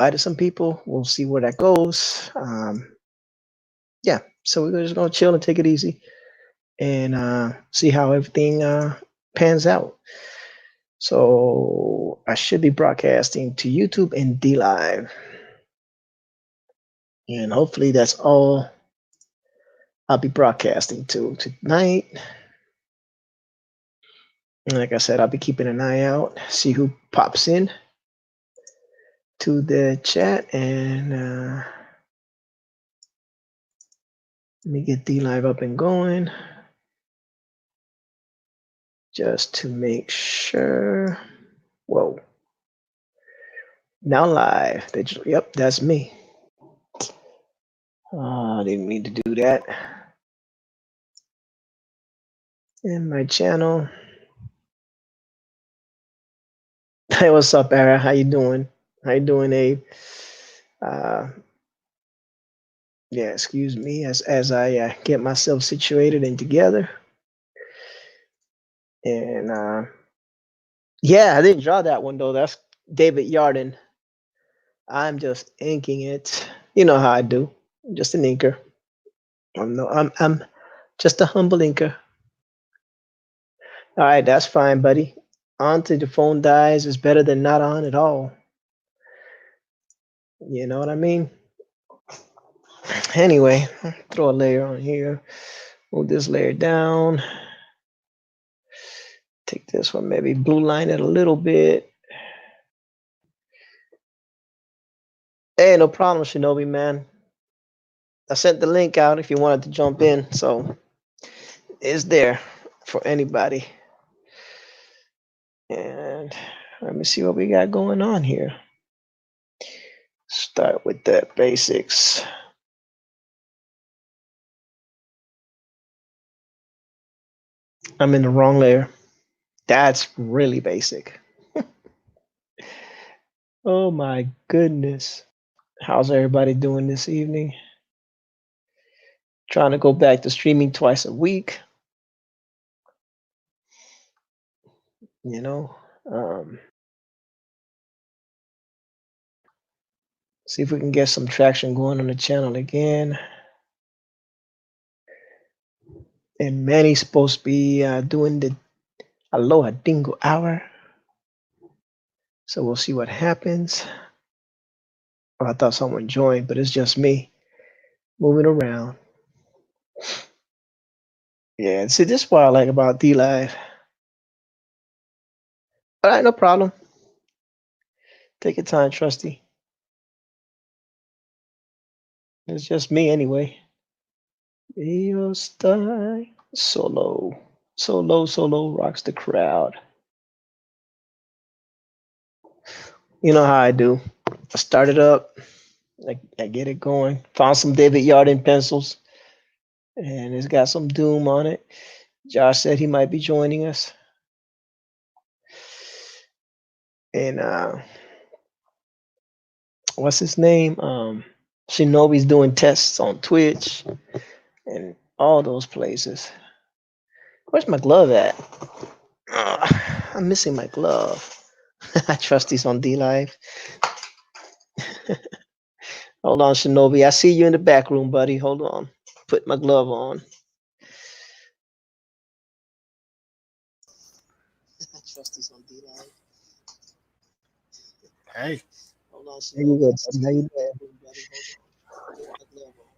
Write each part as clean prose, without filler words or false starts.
invited some people. We'll see where that goes. Yeah, so we're just gonna chill and take it easy and see how everything pans out. So I should be broadcasting to YouTube and DLive, and hopefully that's all I'll be broadcasting to tonight. And like I said, I'll be keeping an eye out, see who pops in to the chat, and let me get DLive up and going just to make sure. Whoa. Now live. Digital. Yep, that's me. I didn't mean to do that. And my channel. Hey, what's up, Ara? How you doing? How you doing, Abe? Yeah, excuse me as I get myself situated and together. And yeah, I didn't draw that one though. That's David Yarden. I'm just inking it. You know how I do. I'm just an inker. I'm just a humble inker. All right, that's fine, buddy. On till the phone dies is better than not on at all. You know what I mean? Anyway, throw a layer on here. Move this layer down. Take this one, maybe blue line it a little bit. Hey, no problem, Shinobi, man. I sent the link out if you wanted to jump in, so it's there for anybody. And let me see what we got going on here. Start with the basics. I'm in the wrong layer. That's really basic. Oh my goodness. How's everybody doing this evening? Trying to go back to streaming twice a week. You know, see if we can get some traction going on the channel again. And Manny's supposed to be doing the Aloha Dingo Hour. So we'll see what happens. Oh, I thought someone joined, but it's just me moving around. Yeah, see, this is what I like about DLive. All right, no problem. Take your time, Trusty. It's just me anyway. Yo style solo rocks the crowd. You know how I do. I start it up, I get it going. Found some David Yarden pencils, and it's got some Doom on it. Josh said he might be joining us, and what's his name? Shinobi's doing tests on Twitch and all those places. Where's my glove at? I'm missing my glove. I trust he's on DLive. Hold on, Shinobi. I see you in the back room, buddy. Hold on. Put my glove on. I trust he's on DLive. Hey. Hold on, Shinobi. There you go, buddy. How you doing, buddy? Hold on. Put my glove on.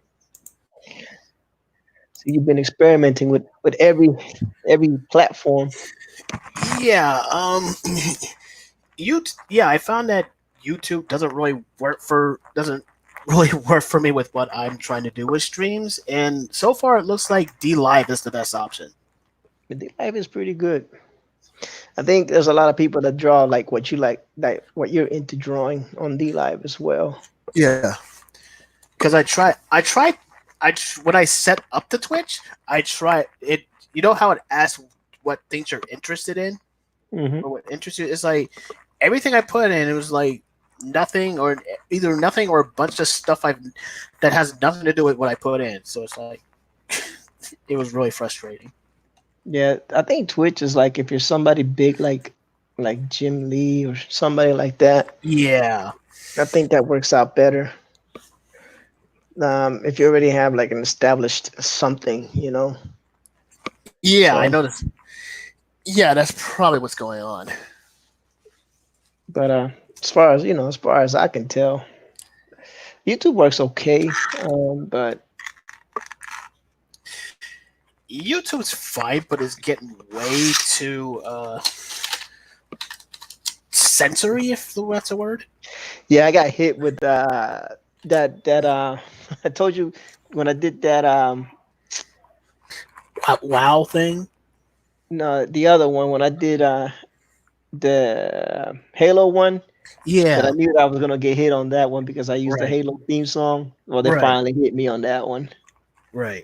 So you've been experimenting with every platform. Yeah, I found that YouTube doesn't really work for me with what I'm trying to do with streams, and so far it looks like DLive is the best option. But DLive is pretty good. I think there's a lot of people that draw like what what you're into drawing on DLive as well. Yeah, because when I set up the Twitch, I try it. You know how it asks what things you're interested in, or what interests you? It's like everything I put in, it was like nothing or either nothing or a bunch of stuff that has nothing to do with what I put in. So it's like it was really frustrating. Yeah, I think Twitch is like if you're somebody big like Jim Lee or somebody like that. Yeah. I think that works out better. If you already have like an established something, Yeah, I So, noticed. Yeah, that's probably what's going on. but as far as I can tell, YouTube works okay. But YouTube's fine, but it's getting way too sensory, if that's a word. yeah, I got hit with that. I told you when I did that. Wow thing. No, the other one when I did the Halo one. That I Yeah, knew I was gonna get hit on that one because I used the right, Halo theme song. Well, they right, finally hit me on that one. right,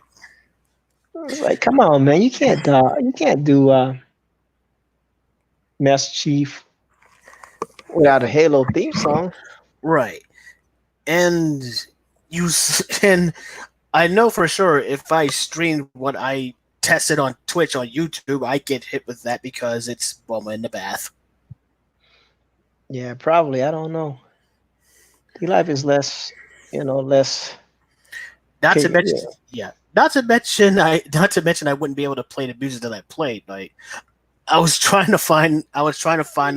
I was like, "Come on, man! You can't do Master Chief without a Halo theme song." right. And and I know for sure if I stream what I tested on Twitch on YouTube, I get hit with that because it's Bulma in the bath. Yeah, probably. I don't know. DLive is less, less. Not to mention, Yeah. yeah, not to mention I wouldn't be able to play the music that I played. Like I was trying to find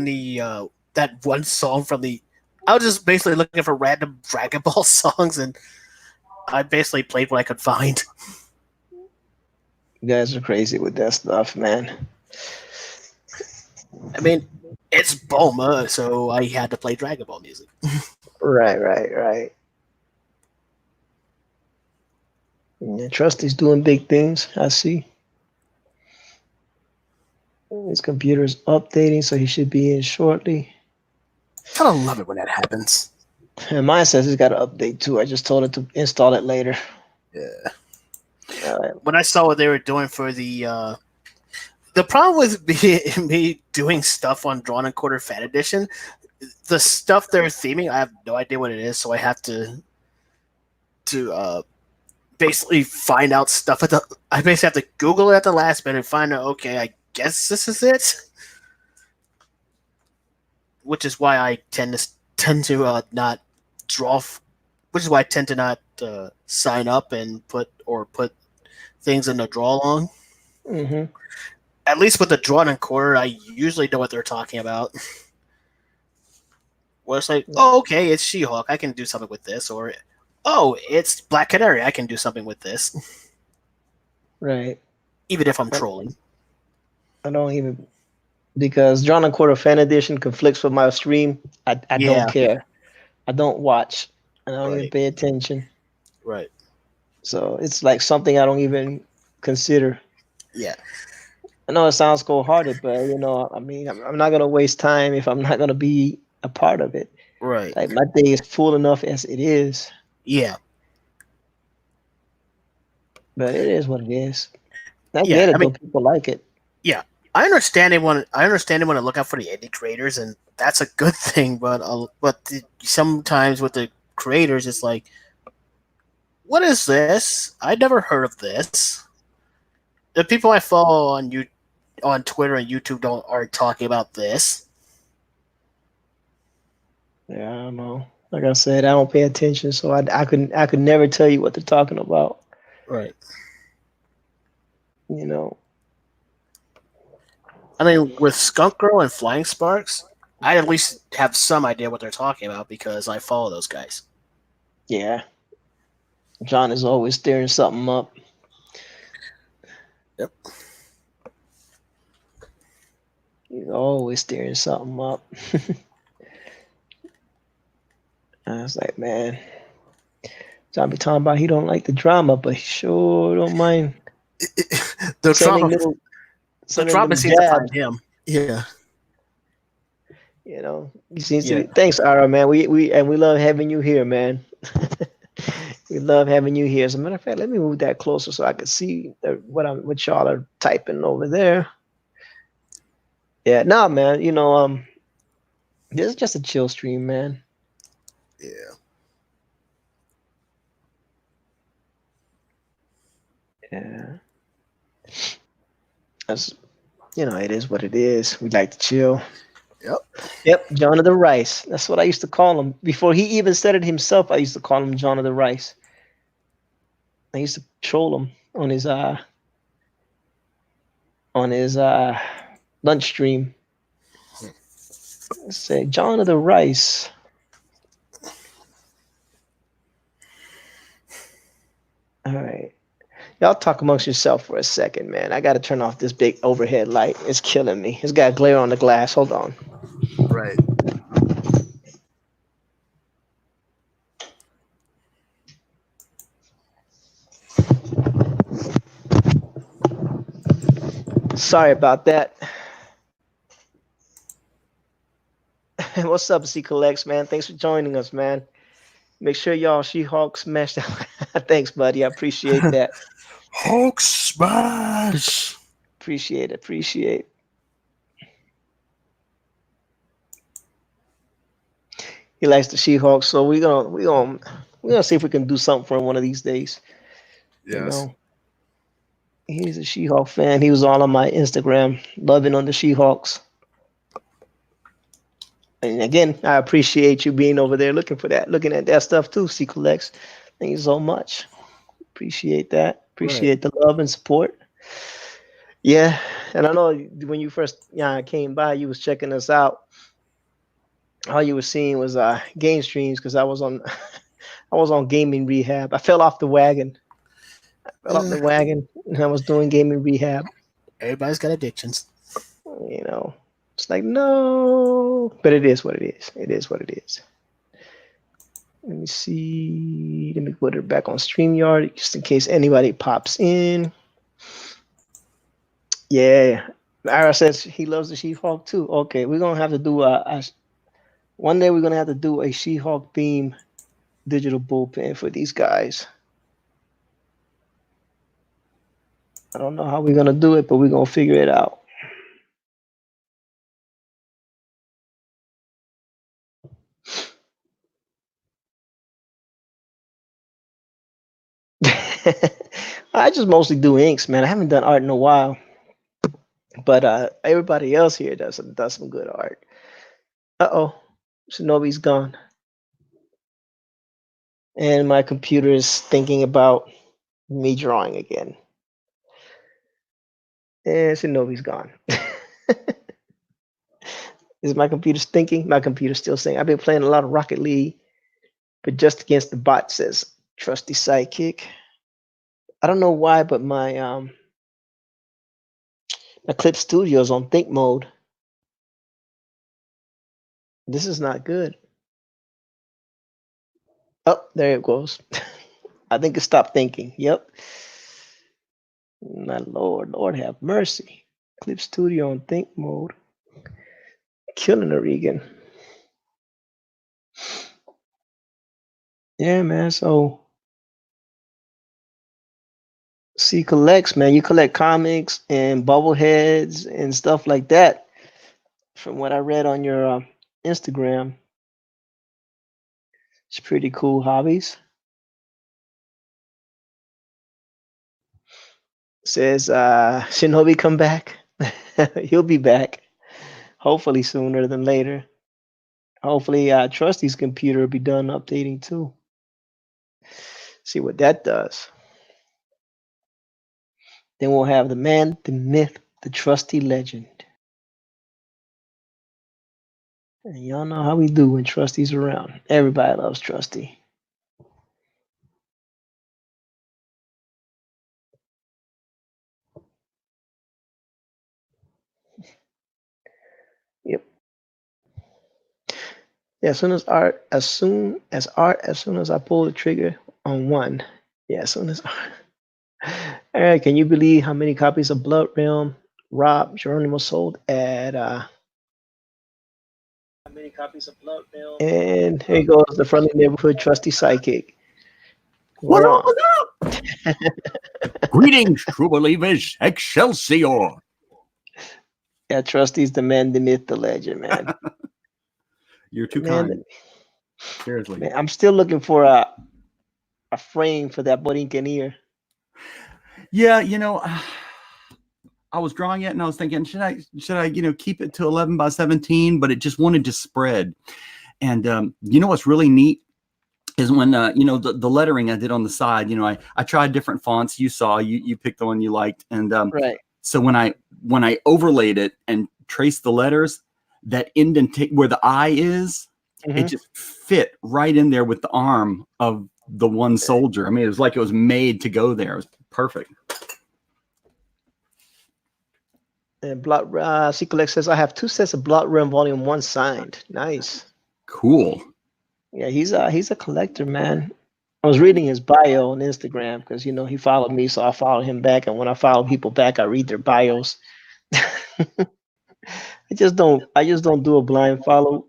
the that one song from the. I was just basically looking for random Dragon Ball songs, and I basically played what I could find. You guys are crazy with that stuff, man. I mean, it's Bulma, so I had to play Dragon Ball music. Right, right, right. Yeah, Trusty's doing big things. I see. His computer's updating, so he should be in shortly. Kind of love it when that happens. And mine says it's got to update too. I just told it to install it later. Yeah. Uh, When I saw what they were doing for the problem with me doing stuff on Drawn and Quarter Fan Edition, the stuff they're theming, I have no idea what it is, so I have to basically find out stuff I basically have to Google it at the last minute and find out. Okay, I guess this is it, which is why I tend to not draw. Which is why I tend to not sign up and put things in the draw along. hmm At least with the Drawn and Quarter, I usually know what they're talking about. Where it's like, oh, okay, it's She-Hulk. I can do something with this, or oh, it's Black Canary. I can do something with this, Right. even if I'm I, trolling. I don't even because John and Quarter Fan Edition conflicts with my stream. I don't Yeah, care. I don't watch. I don't even right, pay attention. right. So it's like something I don't even consider. Yeah, I know it sounds cold hearted, but I mean, I'm not gonna waste time if I'm not gonna be a part of it. right. Like my day is full enough as it is, Yeah, but it is what it is. I yeah. get I it mean, though. People like it. yeah. I understand they want to look out for the indie creators, and that's a good thing. But sometimes with the creators, it's like, what is this? I never heard of this. The people I follow on Twitter and YouTube don't aren't talking about this. Yeah, I don't know. Like I said, I don't pay attention, so I could never tell you what they're talking about. Right. You know. I mean, with Skunk Girl and Flying Sparks, I at least have some idea what they're talking about because I follow those guys. Yeah. John is always stirring something up. Yep. He's always stirring something up. I was like, man, John be talking about he don't like the drama, but he sure don't mind the sending drama, little the sending drama them seems to jabs. find him. Yeah. He seems to Yeah. be. Thanks, Ara, man. We love having you here, man. We love having you here. As a matter of fact, let me move that closer so I can see what y'all are typing over there. Yeah, nah, man. This is just a chill stream, man. Yeah. Yeah, that's it is what it is. We like to chill. Yep. Yep, John of the Rice. That's what I used to call him. Before he even said it himself, I used to call him John of the Rice. I used to troll him on his lunch stream. Say John of the Rice. All right. Y'all talk amongst yourself for a second, man. I got to turn off this big overhead light. It's killing me. It's got glare on the glass. Hold on. Right. Sorry about that. What's up, C Collects, man? Thanks for joining us, man. Make sure y'all She-Hulk smash that. Thanks, buddy. I appreciate that. Hulk smash. Appreciate it. Appreciate. He likes the She-Hulk, so we're gonna see if we can do something for him one of these days. You Yes. know, he's a She-Hulk fan. He was all on my Instagram, loving on the She-Hulks. And again, I appreciate you being over there looking for that, looking at that stuff too, C Collects. Thank you so much. Appreciate that. Right. Appreciate the love and support. Yeah, and I know when you first came by, you was checking us out. All you were seeing was game streams because I was on I was on gaming rehab. I fell off the wagon. Fell off Uh, the wagon and I was doing gaming rehab. Everybody's got addictions. You know, it's like no, but it is what it is. It is what it is. Let me see. Let me put it back on StreamYard just in case anybody pops in. Yeah, Ira says he loves the She-Hulk too. Okay, we're gonna have to do one day. We're gonna have to do a She-Hulk theme digital bullpen for these guys. I don't know how we're gonna do it, but we're gonna figure it out. I just mostly do inks, man. I haven't done art in a while, but everybody else here does some good art. Oh, Shinobi's gone, and my computer is thinking about me drawing again. And Shinobi's gone. Is my computer thinking? My computer's still saying. I've been playing a lot of Rocket League, but just against the bot, says trusty sidekick. I don't know why, but my Clip Studio's on think mode. This is not good. Oh, there it goes. I think it stopped thinking. Yep. My Lord have mercy. Clip Studio on think mode. Killing the Regan. Yeah, man. So C collects, man. You collect comics and bubbleheads and stuff like that. From what I read on your Instagram, it's pretty cool hobbies. Says Shinobi come back. He'll be back. Hopefully sooner than later. Hopefully Trusty's computer will be done updating too. See what that does. Then we'll have the man, the myth, the trusty legend. And y'all know how we do when Trusty's around. Everybody loves Trusty. Yep. Yeah, as soon as I pull the trigger on one. Yeah, as soon as All right, can you believe how many copies of Blood Realm Rob Geronimo sold at how many copies of Blood Realm? And here goes the friendly neighborhood trusty psychic. What We're on. up? Greetings, true believers. Excelsior. Yeah, Trusty's the man, the myth, the legend, man. You're too Man, kind. Seriously. man, I'm still looking for a frame for that Borinquen ear. Yeah, I was drawing it, and I was thinking, should I keep it to 11 by 17? But it just wanted to spread. And what's really neat is when the lettering I did on the side. I tried different fonts. You saw, you picked the one you liked, and right. So when I overlaid it and traced the letters, that indentation where the eye is, it just fit right in there with the arm of the one soldier. I mean, it was like it was made to go there. It was perfect. And C Collect says, I have 2 sets of Blood Rim Volume 1 signed. Nice. Cool. Yeah, he's a collector, man. I was reading his bio on Instagram because he followed me, so I followed him back. And when I follow people back, I read their bios. I just don't do a blind follow.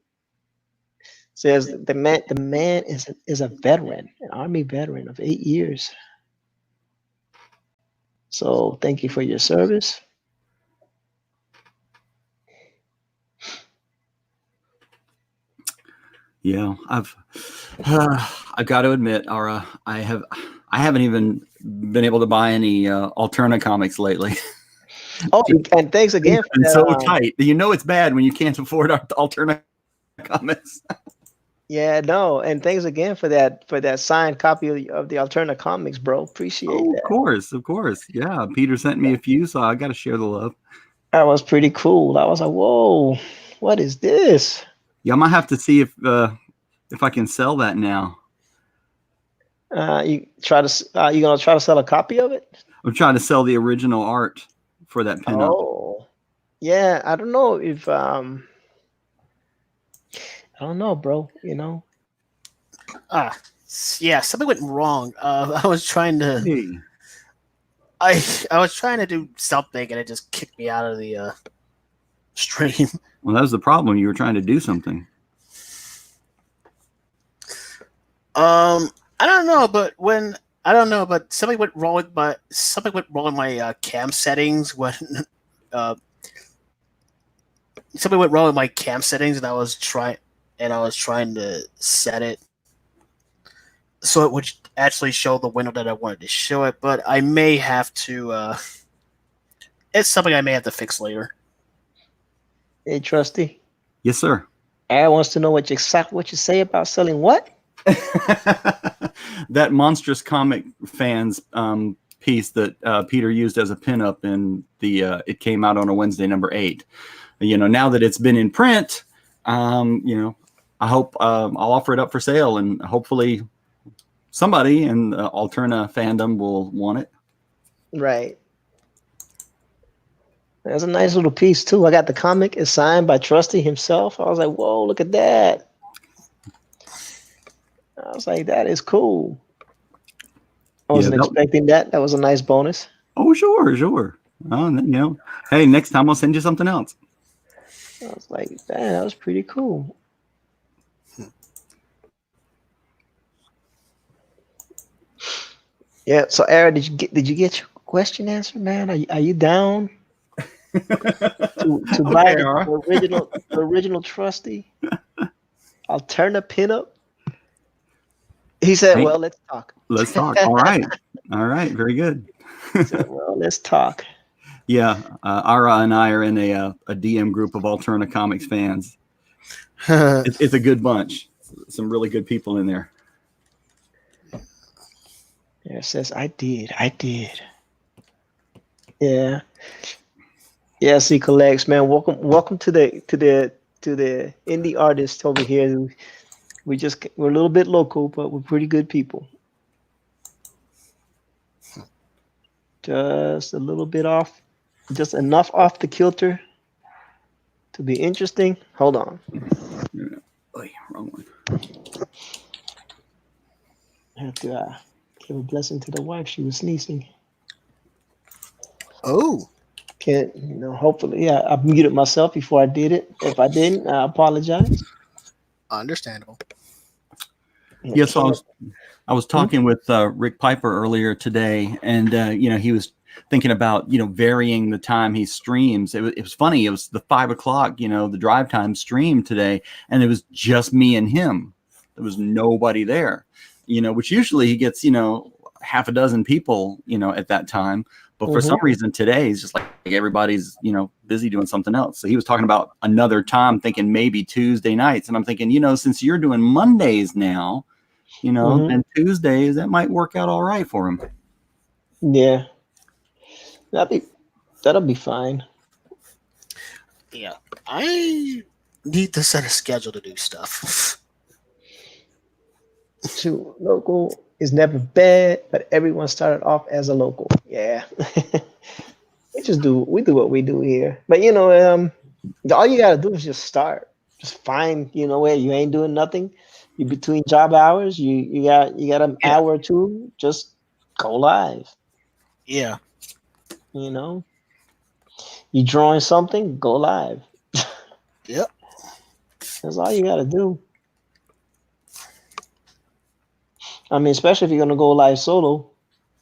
Says the man is a veteran, an Army veteran of 8 years. So thank you for your service. Yeah, I've got to admit, Ara, I haven't even been able to buy any Alterna comics lately. Oh, and thanks again for that. So tight. It's bad when you can't afford Alterna comics. Yeah, no, and thanks again for that signed copy of the Alterna comics, bro. Appreciate that. Of course. Yeah, Peter sent me a few, so I got to share the love. That was pretty cool. I was like, whoa, what is this? Yeah, I might have to see if I can sell that now. You gonna try to sell a copy of it? I'm trying to sell the original art for that pinup. Oh, yeah. I don't know if I don't know, bro. Yeah, something went wrong. I was trying to. Hey. I was trying to do something, and it just kicked me out of the stream. Well, that was the problem. You were trying to do something. I don't know, but something went wrong with my cam settings when something went wrong with my cam settings, and I was trying to set it so it would actually show the window that I wanted to show it, but I may have to it's something I may have to fix later. Hey, Trusty. Yes, sir. Aaron wants to know what you say about selling what? That Monstrous Comic Fans piece that Peter used as a pinup in the it came out on a Wednesday, number 8. Now that it's been in print, I hope I'll offer it up for sale, and hopefully somebody in the Alterna fandom will want it. Right. That's a nice little piece too. I got the comic. It's signed by Trusty himself. I was like, whoa, look at that. I was like, that is cool. I wasn't expecting that. That was a nice bonus. Oh, sure. Hey, next time I'll send you something else. I was like, man, that was pretty cool. Yeah. So, Aaron, did you get your question answered, man? Are you down to buy the original Trusty Alterna pinup? He said, "Well, let's talk." Let's talk. All right. Very good. He said, "Well, let's talk." Yeah, Ara and I are in a DM group of Alterna Comics fans. It's a good bunch. Some really good people in there. Yeah, it says, I did. Yeah. Yes, he collects, man. Welcome to the indie artists over here. We're a little bit local, but we're pretty good people. Just a little bit off, just enough off the kilter to be interesting. Hold on. Oh, wrong one. I have to give a blessing to the wife. She was sneezing. Oh. Hopefully, yeah, I muted myself before I did it. If I didn't, I apologize. Understandable. Yes, so I was talking with Rick Piper earlier today, and he was thinking about varying the time he streams. It was funny. It was the 5 o'clock, the drive time stream today, and it was just me and him. There was nobody there, which usually he gets half a dozen people at that time. But for some reason today, it's just like everybody's, busy doing something else. So he was talking about another time, thinking maybe Tuesday nights. And I'm thinking, since you're doing Mondays now, and Tuesdays, that might work out all right for him. Yeah. That'll be fine. Yeah. I need to set a schedule to do stuff. Local is never bad, but everyone started off as a local. Yeah. we do what we do here. But all you gotta do is just start. Just find, where you ain't doing nothing. You between job hours, you got an hour or two, just go live. Yeah. You drawing something, go live. Yep. That's all you gotta do. I mean, especially if you're gonna go live solo.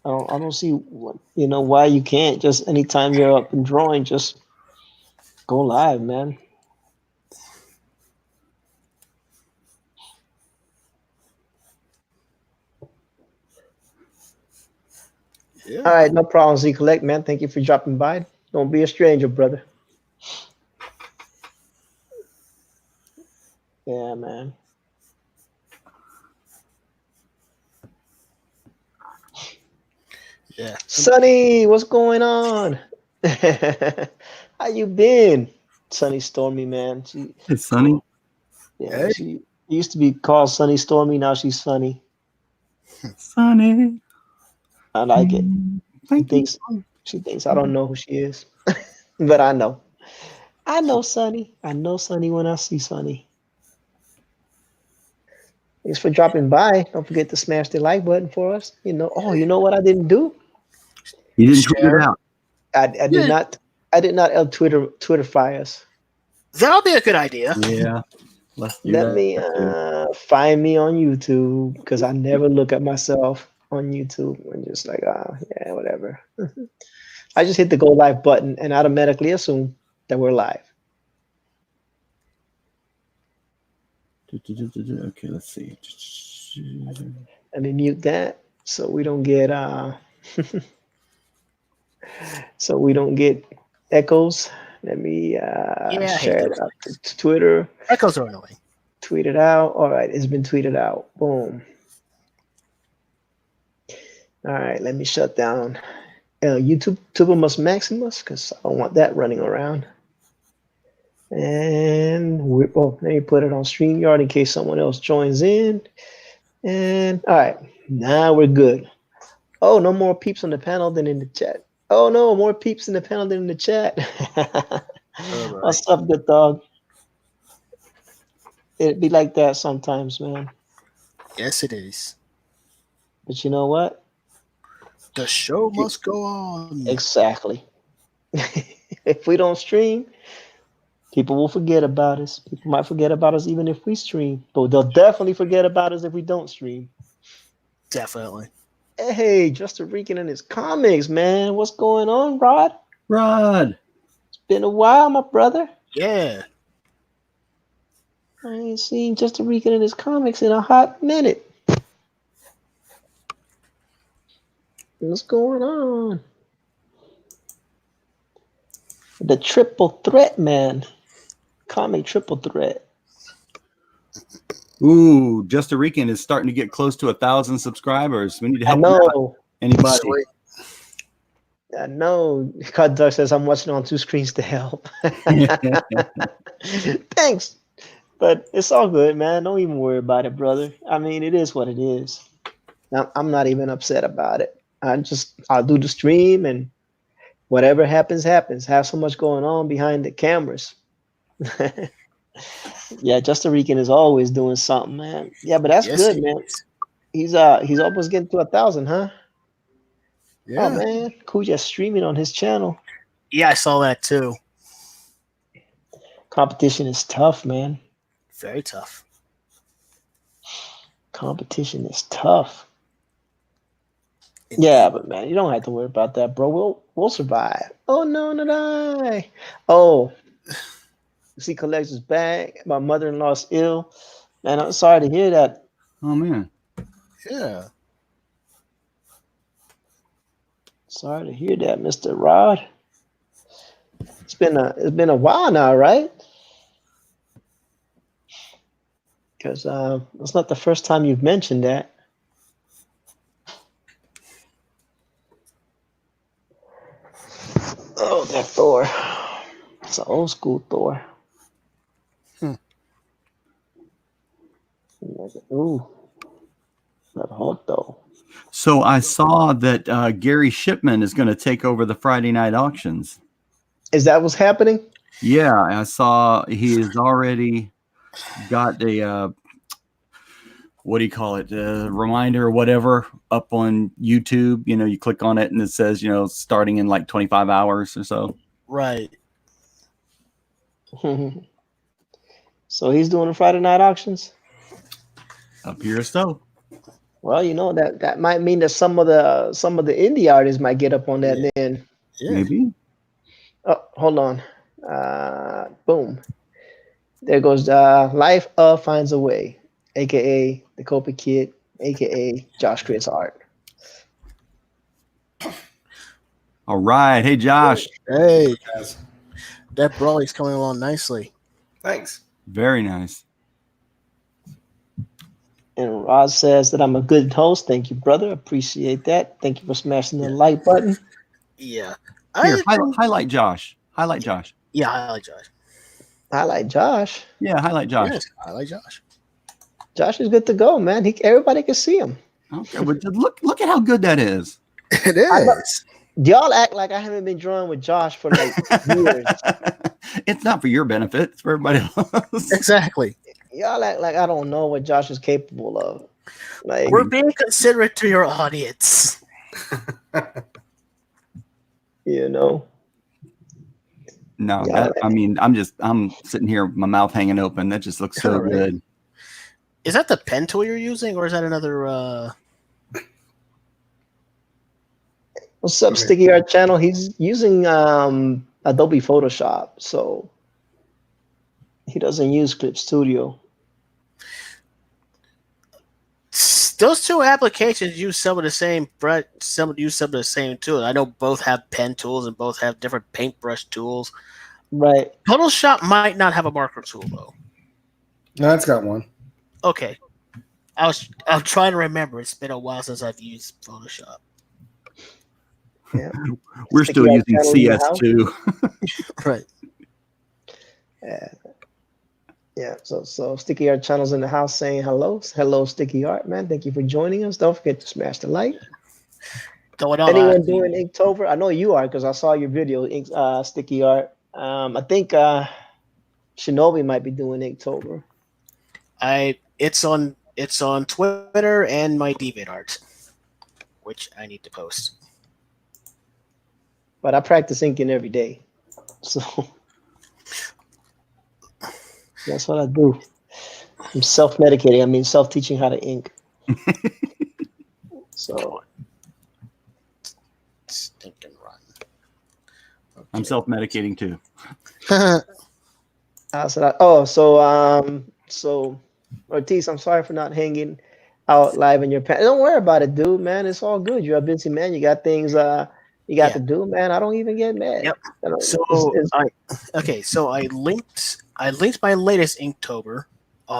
I don't see why you can't just anytime you're up and drawing, just go live, man. Yeah. All right, no problem, Z Collect, man. Thank you for dropping by. Don't be a stranger, brother. Yeah, man. Yeah. Sonny, what's going on? How you been? Sunny Stormy, man. It's Sunny. Yeah, she used to be called Sunny Stormy. Now she's Sunny. Sunny. I like it. She thinks I don't know who she is, but I know. I know Sunny. I know Sunny when I see Sunny. Thanks for dropping by. Don't forget to smash the like button for us. You know what I didn't do? You didn't tweet it out. I did not. I did not Twitterfy us. That'll be a good idea. Yeah. Let me find me on YouTube because I never look at myself on YouTube. I'm just like, yeah, whatever. I just hit the go live button and automatically assume that we're live. Okay, let's see. Let me mute that so we don't get echoes. Let me share it out to Twitter. Echoes are annoying. Tweet it out. All right, it's been tweeted out. Boom. All right, let me shut down YouTube Tubimus Maximus because I don't want that running around. And let me put it on StreamYard in case someone else joins in. And all right, now we're good. Oh, no more peeps on the panel than in the chat. Oh no, more peeps in the panel than in the chat. What's up, good dog? It'd be like that sometimes, man. Yes, it is. But you know what? The show must go on. Exactly. If we don't stream, people will forget about us. People might forget about us even if we stream, but they'll definitely forget about us if we don't stream. Definitely. Hey, Justin Rican and his comics, man. What's going on, Rod? It's been a while, my brother. Yeah. I ain't seen Justin Rican and his comics in a hot minute. What's going on? The triple threat, man. Comic triple threat. Ooh, Just a Rican is starting to get close to 1,000 subscribers. We need to help him out. Anybody? Sweet. I know. Cut Duck says I'm watching on two screens to help. Thanks. But it's all good, man. Don't even worry about it, brother. I mean, it is what it is. I'm not even upset about it. I'll do the stream and whatever happens, happens. Have so much going on behind the cameras. Yeah, Justin Rican is always doing something, man. Yeah, but that's good, man. He's almost getting to 1,000, huh? Yeah. Oh man, Kuja's streaming on his channel. Yeah, I saw that too. Competition is tough, man. Very tough. Competition is tough. Yeah, but man, you don't have to worry about that, bro. We'll survive. Oh no, not I. Oh, see, Collector's back. My mother-in-law's ill. Man, I'm sorry to hear that. Oh man. Yeah. Sorry to hear that, Mr. Rod. It's been a while now, right? Because it's not the first time you've mentioned that. Oh, that Thor. It's an old school Thor. Ooh, that Hulk though. So I saw that Gary Shipman is going to take over the Friday night auctions. Is that what's happening? Yeah, I saw he has already got a what do you call it? A reminder or whatever up on YouTube. You know, you click on it and it says, starting in like 25 hours or so. Right. So he's doing the Friday night auctions? Appears so. Well, that might mean that some of the indie artists might get up on that then. Yeah. Maybe. Oh, hold on. Boom. There goes Life of Finds a Way, aka the Copa Kid, aka Josh Chris Art. All right. Hey, Josh. Hey, that brawly's coming along nicely. Thanks. Very nice. And Rod says that I'm a good host. Thank you, brother. Appreciate that. Thank you for smashing the like button. Yeah. Here, highlight Josh. Highlight Josh. Yeah, highlight Josh. Highlight Josh. Yeah, highlight Josh. Yes, highlight Josh. Josh is good to go, man. Everybody can see him. Okay, but look at how good that is. It is. Y'all act like I haven't been drawing with Josh for like years. It's not for your benefit. It's for everybody else. Exactly. Y'all act like I don't know what Josh is capable of. Like, we're being considerate to your audience. No, I'm sitting here with my mouth hanging open. That just looks so good. Is that the pen tool you're using, or is that another? What's up, Sticky Art Channel? He's using Adobe Photoshop, so he doesn't use Clip Studio. Those two applications use some of the same, some use some of the same tools. I know both have pen tools and both have different paintbrush tools. Right. Photoshop might not have a marker tool though. No, it's got one. Okay. I'm trying to remember. It's been a while since I've used Photoshop. Yeah. We're still using CS2. Right. Yeah. So Sticky Art Channel's in the house saying hello. Hello, Sticky Art, man. Thank you for joining us. Don't forget to smash the like. Anyone doing Inktober? I know you are because I saw your video, Sticky Art. I think Shinobi might be doing Inktober. It's on Twitter and my DeviantArt, which I need to post. But I practice inking every day, so that's what I do. I'm self-medicating. I mean, self-teaching how to ink. So Stinking run. Okay. I'm self-medicating too. So Ortiz, I'm sorry for not hanging out live in your pants. Don't worry about it, dude, man. It's all good. You're a busy man. You got things you got to do, man. I don't even get mad. Yep. So I linked my latest Inktober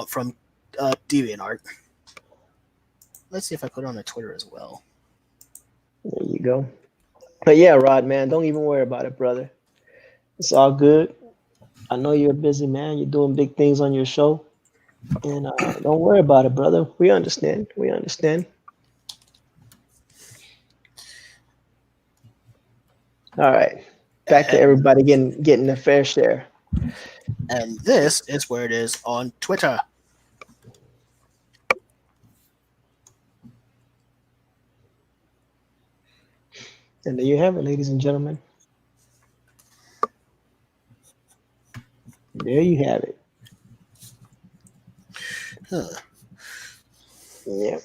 from DeviantArt. Let's see if I put it on the Twitter as well. There you go. But yeah, Rod, man, don't even worry about it, brother. It's all good. I know you're a busy man. You're doing big things on your show. And don't worry about it, brother. We understand. We understand. All right. Back to everybody getting a fair share. And this is where it is on Twitter. And there you have it, ladies and gentlemen. There you have it. Yeah.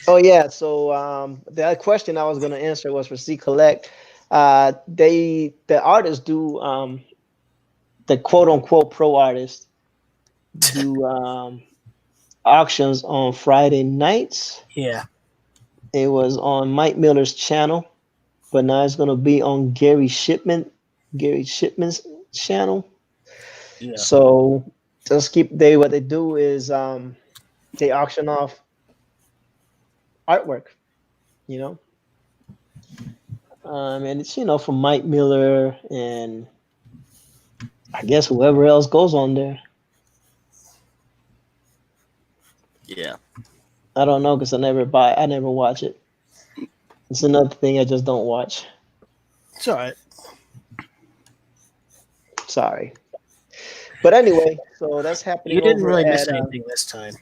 Oh yeah. So the question I was going to answer was for C Collect. The artists do the quote unquote pro artists do auctions on Friday nights. Yeah. It was on Mike Miller's channel. but now it's gonna be on Gary Shipman's channel. Yeah. So just what they do is they auction off artwork, you know. And it's from Mike Miller and I guess whoever else goes on there. Yeah. I don't know because I never watch it. It's another thing I just don't watch. It's all right. Sorry. But anyway, so that's happening You didn't over really miss at anything this time.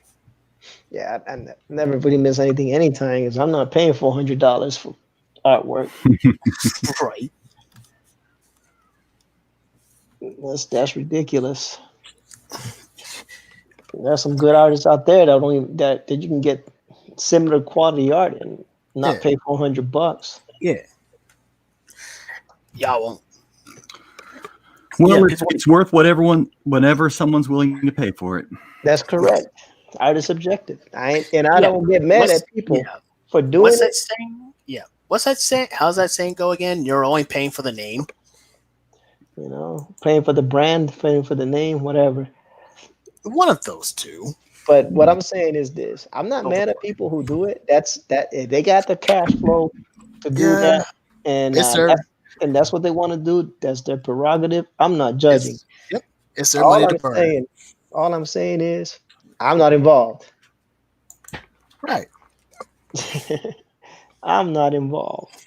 yeah, I never really miss anything anytime because I'm not paying $400 for artwork. Right. That's ridiculous. There's some good artists out there that you can get similar quality art and not pay $400. Yeah. Y'all won't. Well, it's worth whatever someone's willing to pay for it. That's correct. Art is subjective. I don't get mad at people for doing What's that it. saying? Yeah. What's that saying? How's that saying go again? You're only paying for the name. Paying for the brand, paying for the name, whatever. One of those two. But what I'm saying is this: I'm not mad at people who do it. If they got the cash flow to do that, and that's what they want to do. That's their prerogative. I'm not judging. It's their money to burn. All I'm saying is I'm not involved. Right. I'm not involved.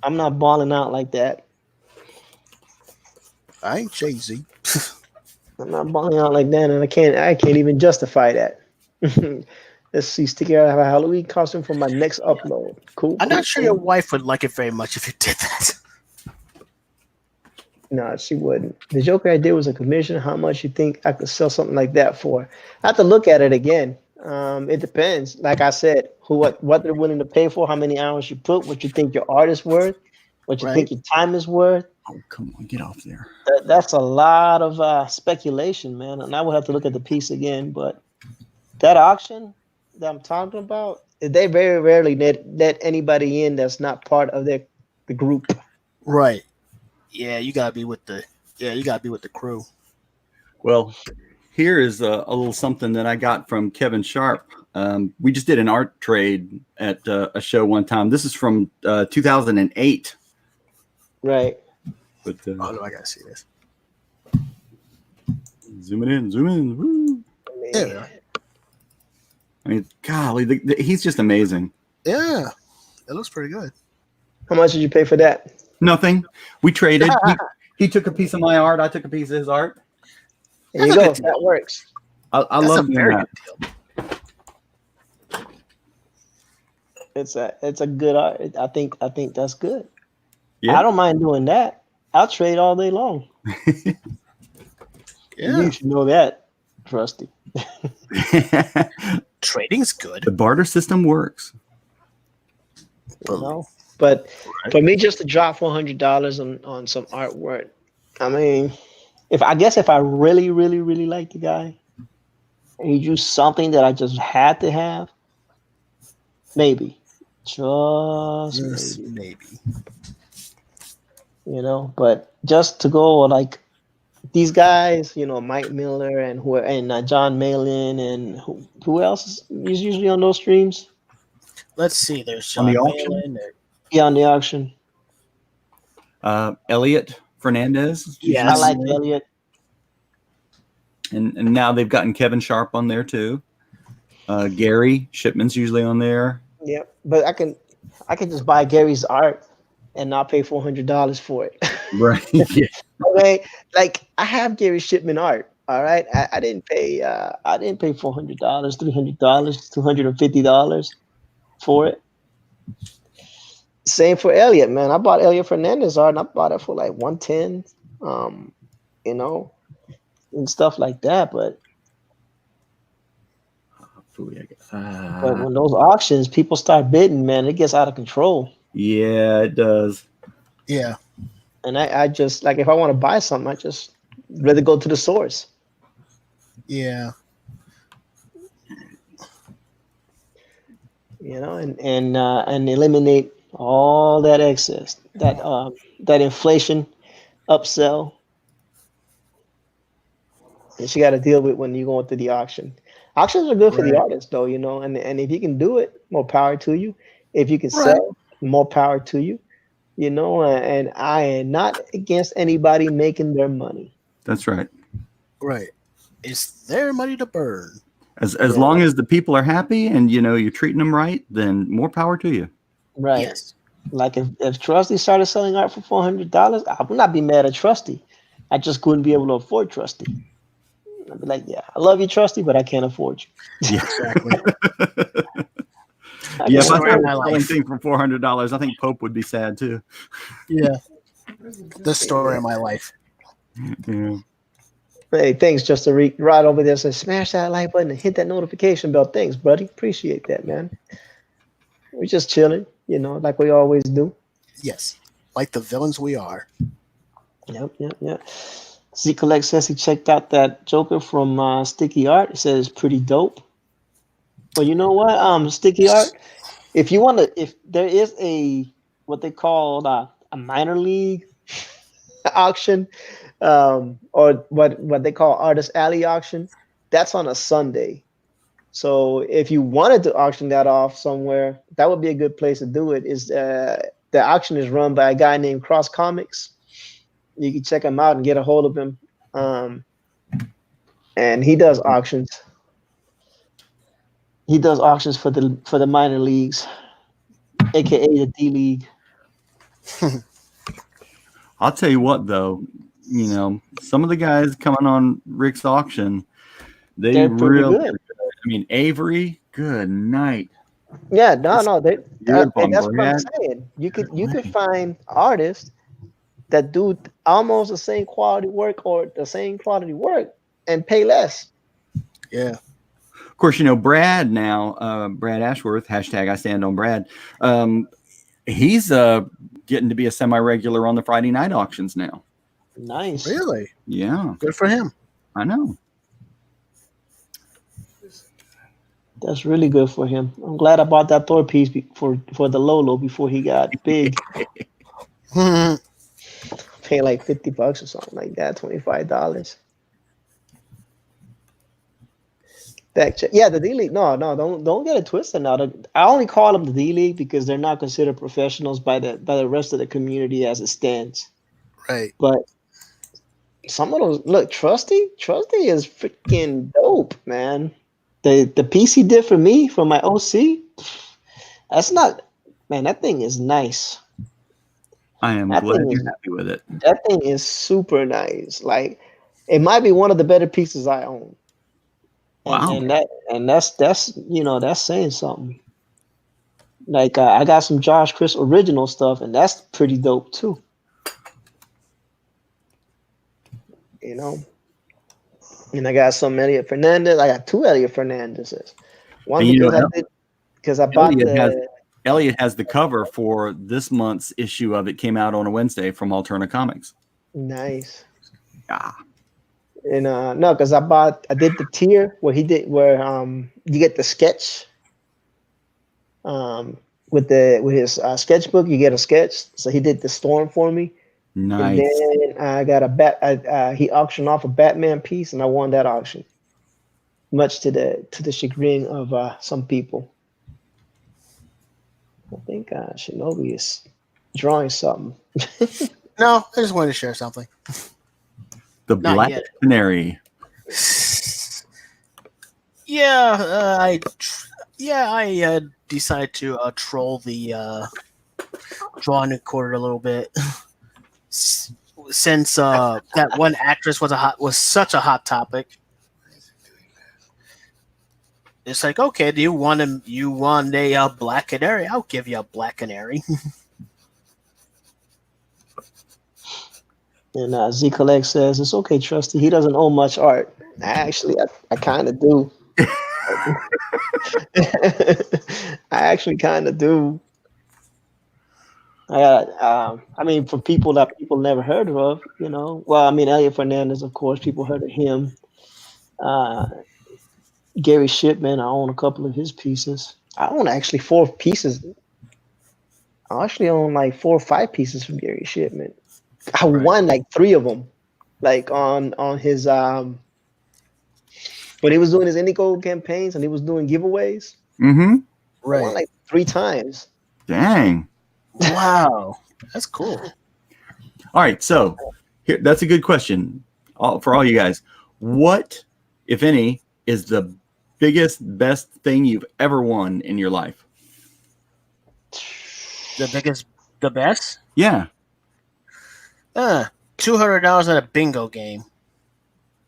I'm not balling out like that. I ain't Jay-Z. I'm not balling out like that, and I can't even justify that. Let's see, sticking out a Halloween costume for my next upload. Cool. I'm not sure your wife would like it very much if you did that. No, she wouldn't. The joke I did was a commission. How much you think I could sell something like that for? I have to look at it again. It depends. Like I said, what they're willing to pay for, how many hours you put, what you think your art is worth, what you think your time is worth. Oh, come on, get off there. That's a lot of speculation, man. And I would have to look at the piece again. But that auction that I'm talking about, they very rarely let anybody in that's not part of the group. Right. Yeah, you gotta be with the crew. Well, here is a little something that I got from Kevin Sharp. We just did an art trade at a show one time. This is from 2008. Right. But oh no, I gotta see this. Zoom in. Woo. Yeah. I mean, golly, he's just amazing. Yeah, it looks pretty good. How much did you pay for that? Nothing. We traded. He took a piece of my art. I took a piece of his art. There you go. That works. I love doing that. It's a good art. I think that's good. Yeah. I don't mind doing that. I'll trade all day long. Yeah. You should know that, Trusty. Trading's good. The barter system works. But for me, just to drop $400 on some artwork, I mean, if I really, really, really like the guy, and he drew something that I just had to have, maybe, just maybe. But just to go like these guys, Mike Miller and John Malin and who else is usually on those streams? Let's see. There's John Malin. On the auction. Elliot Fernandez. Yeah, I like Elliot. And now they've gotten Kevin Sharp on there too. Gary Shipman's usually on there. Yeah, but I can just buy Gary's art and not pay $400 for it. Right. Yeah. Okay. Like I have Gary Shipman art. All right. I didn't pay $400, $300, $250 for it. Same for Elliot, man. I bought Elliot Fernandez art and I bought it for like $110, and stuff like that. But when those auctions, people start bidding, man, it gets out of control. Yeah, it does. Yeah. And I just, like, if I want to buy something, I just rather go to the source. Yeah. and eliminate all that excess, that inflation upsell that you got to deal with when you're going through the auction. Auctions are good for the Right. artist, though, and if you can do it, more power to you. If you can Right. sell, more power to you. And I am not against anybody making their money. That's right. Right. It's their money to burn. As Yeah, long as the people are happy and you're treating them right, then more power to you. right. Yes. Like if Trusty started selling art for $400, I would not be mad at Trusty. I just couldn't be able to afford Trusty. I'd be like, yeah, I love you, Trusty, but I can't afford you. Yeah. Exactly. Yeah, if I Story of started my selling life. things for $400, I think Pope would be sad too. Yeah. The story of my life. Yeah. Hey, thanks, just to right over there. Says smash that like button and hit that notification bell. Thanks, buddy. Appreciate that, man. We're just chilling, like we always do. Yes. Like the villains we are. Yep. Z Collect says he checked out that Joker from Sticky Art. He says it's pretty dope. Well, you know what? Sticky Art. If there is what they call a minor league auction, or what they call artist alley auction, that's on a Sunday. So if you wanted to auction that off somewhere, that would be a good place to do it. The auction is run by a guy named Cross Comics. You can check him out and get a hold of him. And he does auctions. He does auctions for the minor leagues, aka the DLive. I'll tell you what, though, some of the guys coming on Rick's auction, They're pretty really good. I mean, Avery, good night. Yeah, no, Beautiful. and that's what I'm saying. You could find artists that do almost the same quality work or the same quality work and pay less. Yeah. Of course, Brad now, Brad Ashworth, hashtag I stand on Brad. He's getting to be a semi-regular on the Friday night auctions now. Nice. Really? Yeah. Good for him. I know. That's really good for him. I'm glad I bought that Thor piece for the Lolo before he got big. Pay like $50 or something like that, $25. Back check. Yeah, the DLive. No, don't get it twisted. Now, I only call them the DLive because they're not considered professionals by the rest of the community as it stands. Right. But some of those, look, Trusty is freaking dope, man. The piece he did for me for my OC, that thing is nice. I am glad you're happy with it. That thing is super nice. Like, it might be one of the better pieces I own. Wow. And that's saying something. Like, I got some Josh Chris original stuff, and that's pretty dope too. And I got some Elliot Fernandez. I got two Elliot Fernandezes. One because I bought Elliot has the cover for this month's issue of it. Came out on a Wednesday from Alterna Comics. Nice. Yeah. And no, because I did the tier where you get the sketch. With his sketchbook, you get a sketch. So he did the storm for me. Nice. And then I got he auctioned off a Batman piece, and I won that auction. Much to the chagrin of some people. I think Shinobi is drawing something. No, I just wanted to share something. The Not Black yet. Canary. Yeah, I decided to troll the drawing quarter a little bit. Since that one actress was such a hot topic. It's like, okay, you want a black canary? I'll give you a black canary. And Z Collect says it's okay, Trusty. He doesn't own much art. Actually, I kind of do. I actually kind of do. For people that people never heard of, Well, Elliot Fernandez, of course, people heard of him. Gary Shipman, I own a couple of his pieces. I own actually 4 pieces. I actually own like 4 or 5 pieces from Gary Shipman. I won like 3 of them, like on his when he was doing his Indigo campaigns and he was doing giveaways. Mm-hmm. I won like 3 times. Dang. Wow, that's cool. All right, so here, that's a good question for all you guys. What, if any, is the biggest, best thing you've ever won in your life? The best? Yeah. $200 at a bingo game.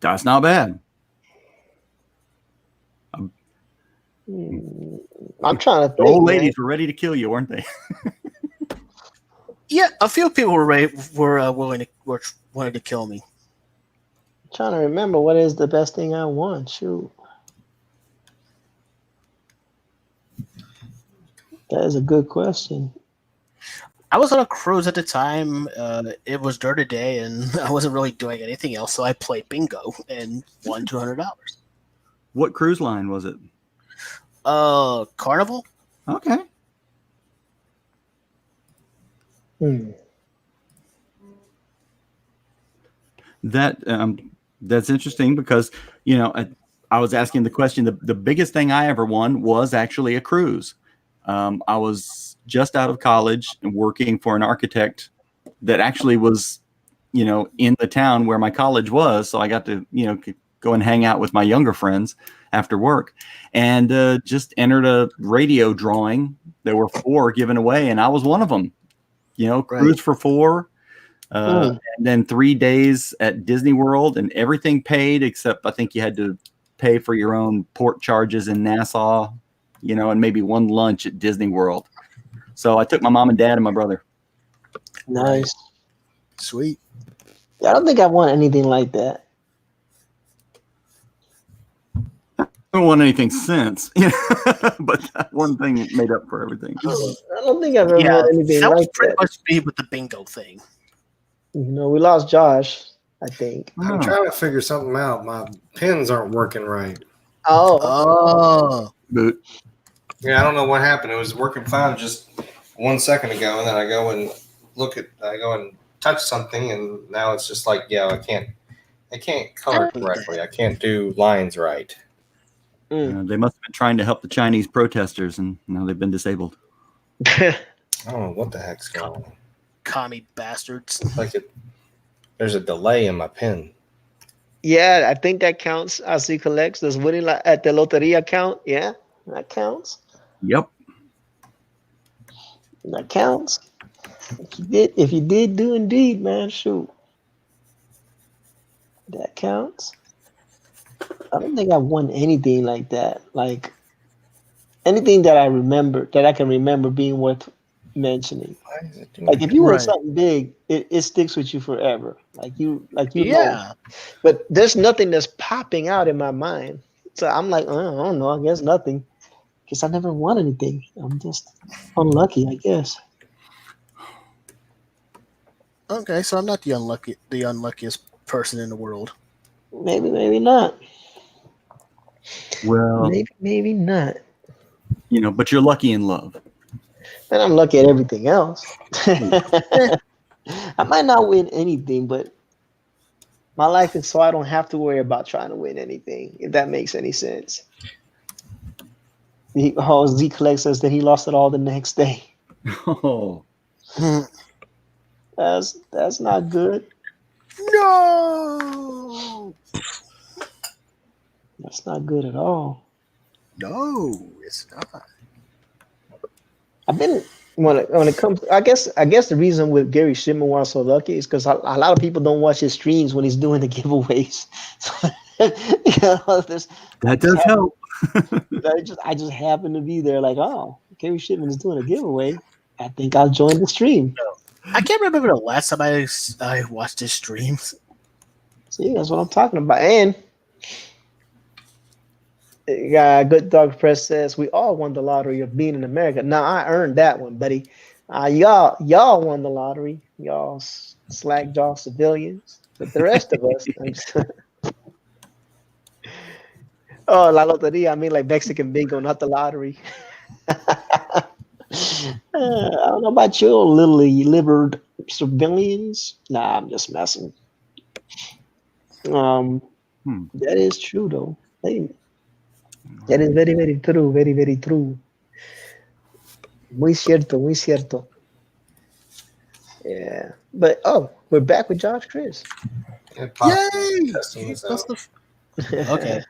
That's not bad. I'm trying to think. The old ladies were ready to kill you, weren't they? Yeah, a few people wanted to kill me. I'm trying to remember what is the best thing I won. Shoot. That is a good question. I was on a cruise at the time. It was during the day, and I wasn't really doing anything else, so I played bingo and won $200. What cruise line was it? Carnival. Okay. That's interesting because I was asking the question. The biggest thing I ever won was actually a cruise. I was just out of college and working for an architect that actually was, in the town where my college was. So I got to, go and hang out with my younger friends after work, and just entered a radio drawing. There were 4 given away, and I was one of them. Cruise for 4. And then 3 days at Disney World, and everything paid except I think you had to pay for your own port charges in Nassau, and maybe one lunch at Disney World. So I took my mom and dad and my brother. Nice. Sweet. Yeah, I don't think I won anything like that. I haven't won anything since, but that one thing made up for everything. I don't think I've ever won anything that like was pretty that. much me with the bingo thing. We lost Josh, I think. I'm trying to figure something out. My pins aren't working right. Oh. Boot. Yeah, I don't know what happened. It was working fine just 1 second ago, and then I go and touch something, and now it's just like, I can't color correctly. I can't do lines right. They must have been trying to help the Chinese protesters, and now they've been disabled. I don't know what the heck's going on. Commie bastards. There's a delay in my pin. Yeah, I think that counts as he collects. Does winning at the Loteria count? Yeah, that counts. Yep. That counts. If you did do indeed, man, shoot. That counts. I don't think I won anything like that. Like anything that I can remember being worth mentioning. Like if you win something big, it sticks with you forever. Like you know. But there's nothing that's popping out in my mind. So I'm like, I don't know, I guess nothing. Because I never won anything. I'm just unlucky, I guess. Okay, so I'm not the unluckiest person in the world. Maybe not. Well, maybe not. But you're lucky in love. And I'm lucky at everything else. I might not win anything, but my life is so I don't have to worry about trying to win anything, if that makes any sense. Z Collect says that he lost it all the next day. Oh. That's not good. No. That's not good at all. No, it's not. I've been when it comes. I guess the reason with Gary Shipman why I'm so lucky is because a lot of people don't watch his streams when he's doing the giveaways. So, that does help. I just happen to be there. Like, oh, Gary Shipman is doing a giveaway. I think I'll join the stream. I can't remember the last time I watched his streams. See, that's what I'm talking about. And Good Dog Press says we all won the lottery of being in America. Now I earned that one, buddy. Y'all won the lottery. Y'all slackjaw civilians, but the rest of us. Oh, la loteria. I mean, like Mexican bingo, not the lottery. I don't know about you, lily livered civilians. Nah, I'm just messing. Um, Hmm. that is true though. Hey, that is very, very true. Very, very true. Muy cierto, muy cierto. Yeah, but we're back with Josh Chris. Yeah, Yay! testing this That's out. the okay.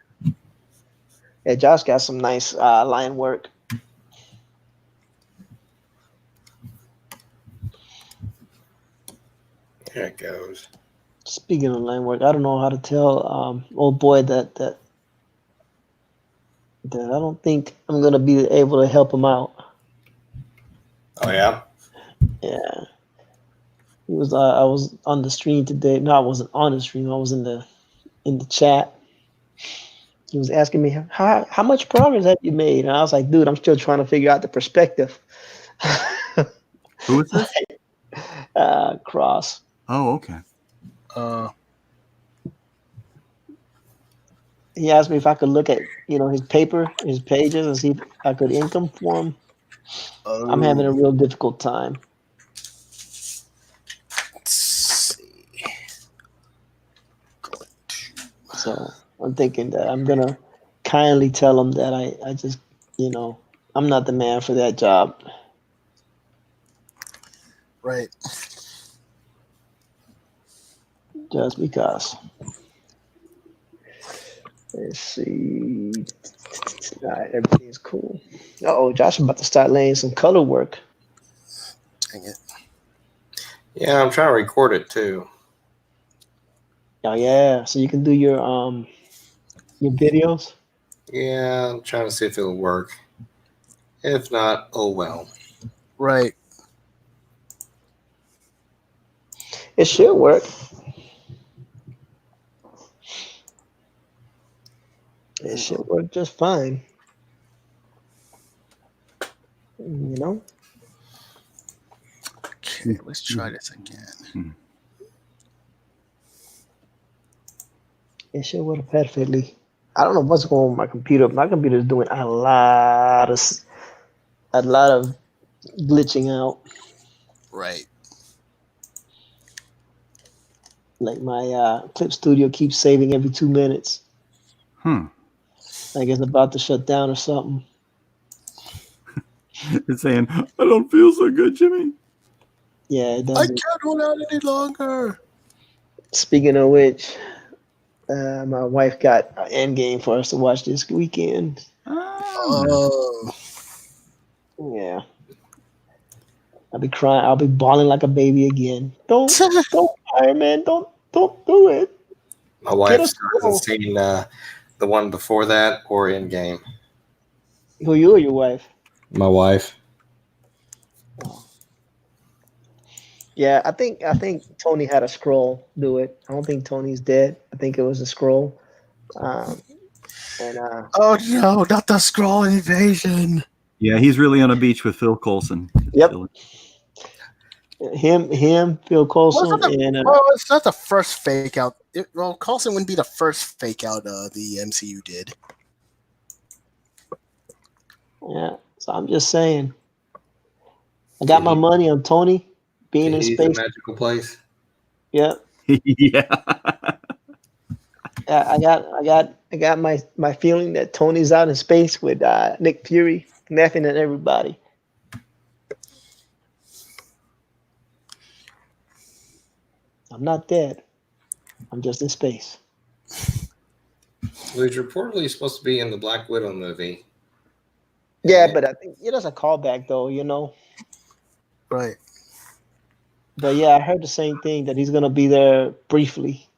Yeah, Josh got some nice line work. There it goes. Speaking of line work, I don't know how to tell old boy that I don't think I'm gonna be able to help him out. Oh yeah. Yeah, he was. I was on the stream today. No, I wasn't on the stream. I was in the chat. He was asking me how much progress have you made, and I was like, dude, I'm still trying to figure out the perspective. Who is this? Cross. Oh, okay. He asked me if I could look at his paper, his pages, and see if I could income for him. I'm having a real difficult time. Let's see. So I'm thinking that I'm gonna kindly tell him that I just I'm not the man for that job. Right. Just because. Let's see. All right, everything's cool. Oh, Josh is about to start laying some color work. Dang it. Yeah, I'm trying to record it too. Oh yeah, so you can do your videos. Yeah, I'm trying to see if it'll work. If not, oh well. Right. It should work. It should work just fine. Okay, let's try this again. It should work perfectly. I don't know what's going on with my computer. My computer is doing a lot of glitching out. Right. Like my Clip Studio keeps saving every 2 minutes. Like it's about to shut down or something. It's saying, I don't feel so good, Jimmy. Yeah, it does. I can't hold out any longer. Speaking of which, my wife got Endgame for us to watch this weekend. Oh. Yeah. I'll be crying. I'll be bawling like a baby again. Don't, Iron Man. Don't do it. My wife hasn't seen the one before that or Endgame. Who, you or your wife? My wife. Oh. Yeah, I think Tony had a scroll do it. I don't think Tony's dead. I think it was a scroll. Oh no, not the scroll invasion. Yeah, he's really on a beach with Phil Coulson. Yep. Him, Phil Coulson, it's not the first fake out. Coulson wouldn't be the first fake out the MCU did. Yeah, so I'm just saying. I got my money on Tony being in space. A magical place. Yep. Yeah. I got my feeling that Tony's out in space with Nick Fury, laughing at everybody. I'm not dead. I'm just in space. Well, he's reportedly supposed to be in the Black Widow movie. Yeah, but I think that's a callback, though. Right. But yeah, I heard the same thing that he's gonna be there briefly.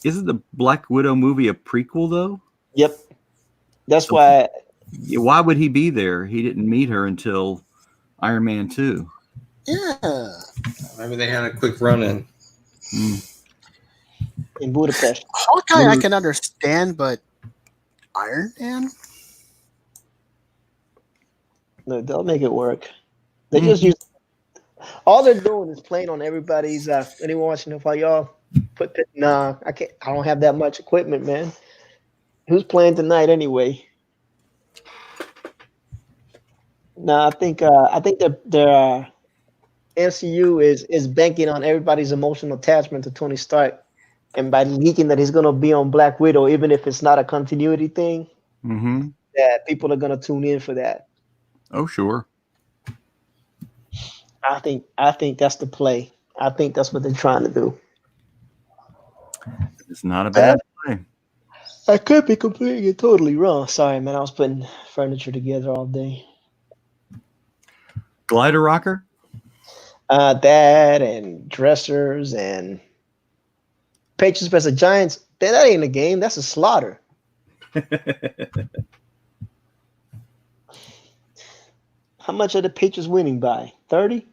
Isn't the Black Widow movie a prequel though? Yep. That's why. Why would he be there? He didn't meet her until Iron Man 2. Yeah. Maybe they had a quick run in. In Budapest. Hawkeye I can understand, but Iron Man? No, they'll make it work. They just use all they're doing is playing on everybody's anyone watching the fight, y'all. Nah, I can't. I don't have that much equipment, man. Who's playing tonight anyway? No, I think their MCU is banking on everybody's emotional attachment to Tony Stark, and by leaking that he's gonna be on Black Widow, even if it's not a continuity thing, Mm-hmm. that people are gonna tune in for that. Oh, sure. I think that's the play. I think that's what they're trying to do. It's not a bad play. I could be completely and totally wrong. Sorry, man. I was putting furniture together all day. Glider rocker? That and dressers and Patriots versus Giants. That ain't a game. That's a slaughter. How much are the Patriots winning by? 30?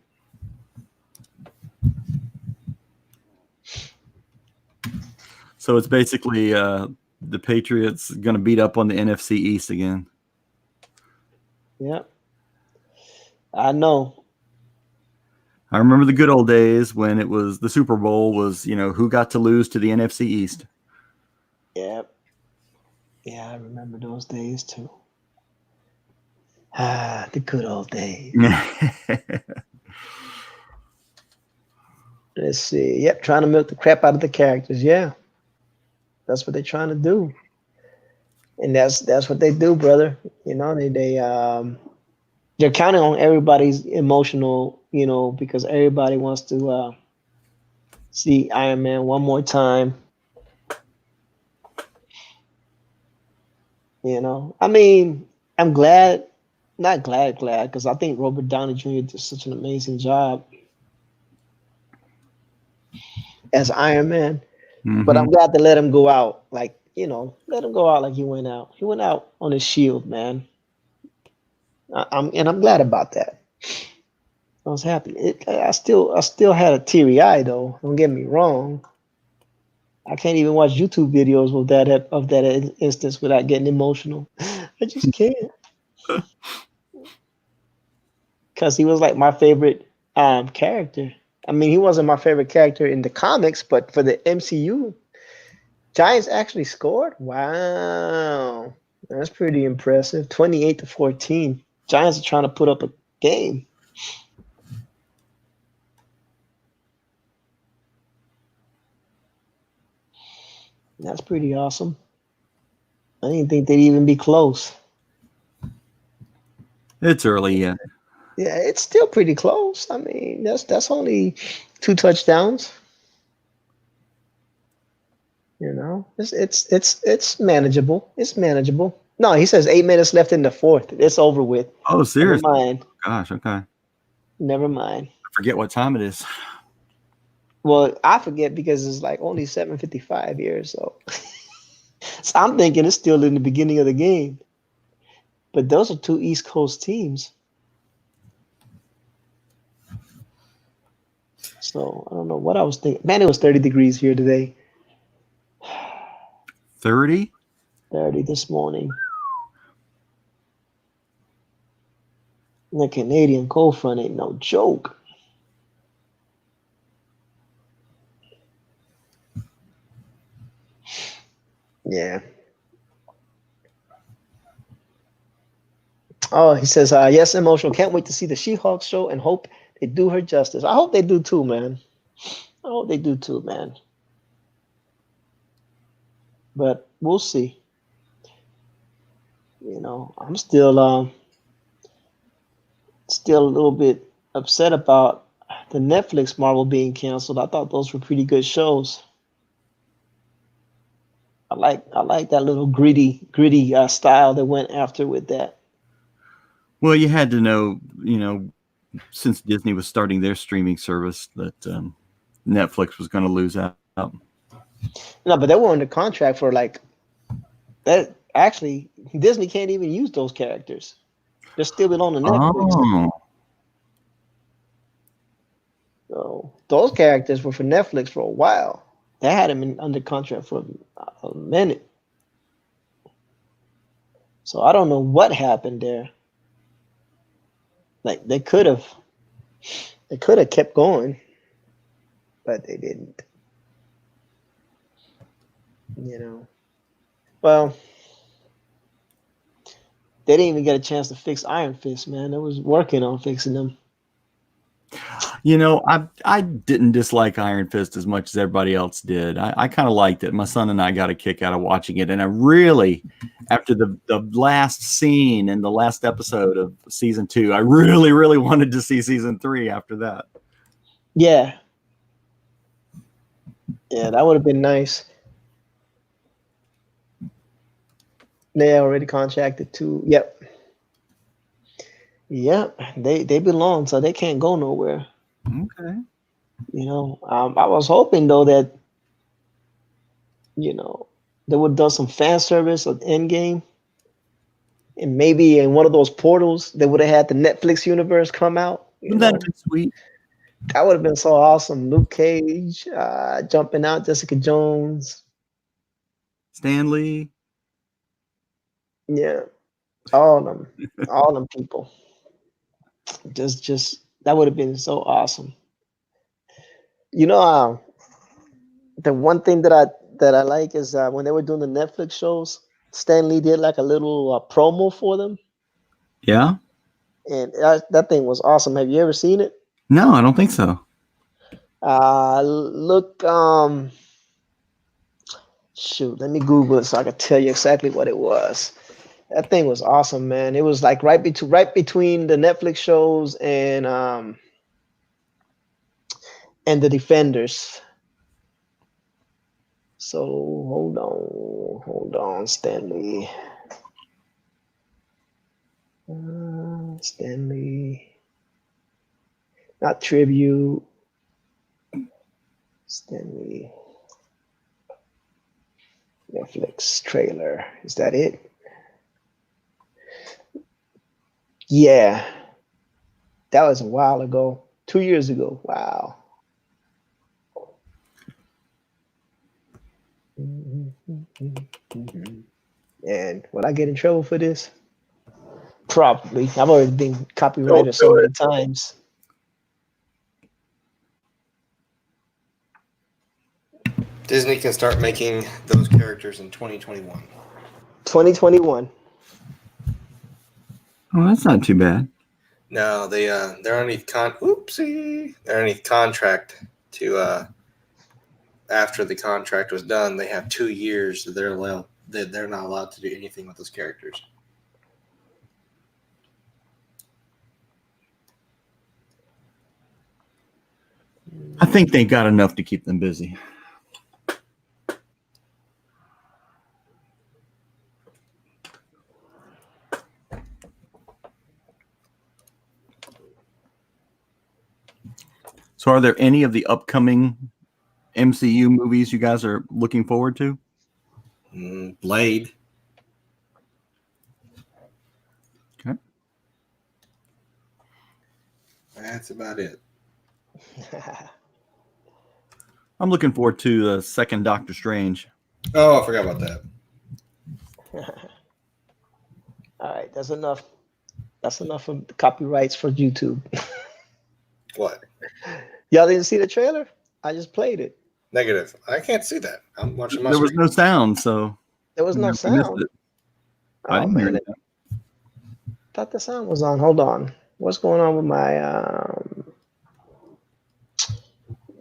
So it's basically the Patriots going to beat up on the NFC East again. Yep. I know. I remember the good old days when it was the Super Bowl was, who got to lose to the NFC East. Yep. Yeah, I remember those days too. Ah, the good old days. Let's see. Yep, trying to milk the crap out of the characters. Yeah. That's what they're trying to do. And that's what they do, brother. They're counting on everybody's emotional, because everybody wants to see Iron Man one more time. I mean, I'm glad, not glad, because I think Robert Downey Jr. did such an amazing job as Iron Man. Mm-hmm. But I'm glad to let him go out, let him go out like he went out. He went out on his shield, man. I'm glad about that. I was happy. I still had a teary eye though. Don't get me wrong. I can't even watch YouTube videos of that instance without getting emotional. I just can't. Because he was like my favorite character. I mean, he wasn't my favorite character in the comics, but for the MCU, Giants actually scored. Wow, that's pretty impressive. 28-14. Giants are trying to put up a game. That's pretty awesome. I didn't think they'd even be close. It's early yet. Yeah, it's still pretty close. I mean, that's only 2 touchdowns. It's manageable. It's manageable. No, he says 8 minutes left in the fourth. It's over with. Oh, seriously? Never mind. Gosh, okay. Never mind. I forget what time it is. Well, I forget because it's like only 7:55 here, so I'm thinking it's still in the beginning of the game. But those are 2 East Coast teams. So I don't know what I was thinking. Man, it was 30 degrees here today. 30? 30 this morning. The Canadian cold front ain't no joke. Yeah. Oh, he says, yes, emotional. Can't wait to see the She-Hulk show and hope they do her justice. I hope they do too, man. I hope they do too, man. But we'll see. I'm still a little bit upset about the Netflix Marvel being canceled. I thought those were pretty good shows. I like that little gritty style that went after with that. Well, you had to know, since Disney was starting their streaming service, that Netflix was going to lose out. No, but they were under contract for like that. Actually, Disney can't even use those characters. They're still belong to Netflix. Oh. So those characters were for Netflix for a while. They had them under contract for a minute. So I don't know what happened there. Like they could have kept going, but they didn't. You know, well, they didn't even get a chance to fix Iron Fist, man. They was working on fixing them. You know, I didn't dislike Iron Fist as much as everybody else did. I kind of liked it. My son and I got a kick out of watching it, and I really, after the last scene in the last episode of season 2, I really wanted to see season 3 after that. Yeah, yeah, that would have been nice. They already contracted to. Yep, yep. They belong, so they can't go nowhere. Okay. You know, I was hoping though that they would have done some fan service at Endgame, and maybe in one of those portals they would have had the Netflix universe come out. Wouldn't that have been sweet? That would have been so awesome. Luke Cage jumping out, Jessica Jones. Stanley. Yeah, all them people. Just that would have been so awesome. You know, the one thing that I like is when they were doing the Netflix shows, Stan Lee did like a little promo for them, Yeah. and that thing was awesome. Have you ever seen it? No, I don't think so. Look, shoot, let me Google it so I can tell you exactly what it was. That thing was awesome, man. It was like right between the Netflix shows and the Defenders. So hold on, Stanley. Stanley, not tribute. Stanley. Netflix trailer. Is that it? Yeah. That was a while ago. 2 years ago. Wow. And would I get in trouble for this? Probably. I've already been copyrighted so many times. Disney can start making those characters in 2021. 2021. Oh, that's not too bad. No, they're underneath They're underneath contract to after the contract was done, they have 2 years that they're not allowed to do anything with those characters. I think they got enough to keep them busy. So are there any of the upcoming MCU movies you guys are looking forward to? Blade. Okay. That's about it. I'm looking forward to the second Doctor Strange. Oh, I forgot about that. All right, that's enough. That's enough of the copyrights for YouTube. What? Y'all didn't see the trailer? I just played it. Negative. I can't see that. I'm watching my There was screen. no sound, so There was no sound. I Oh didn't hear man, that. I thought the sound was on. Hold on. What's going on with my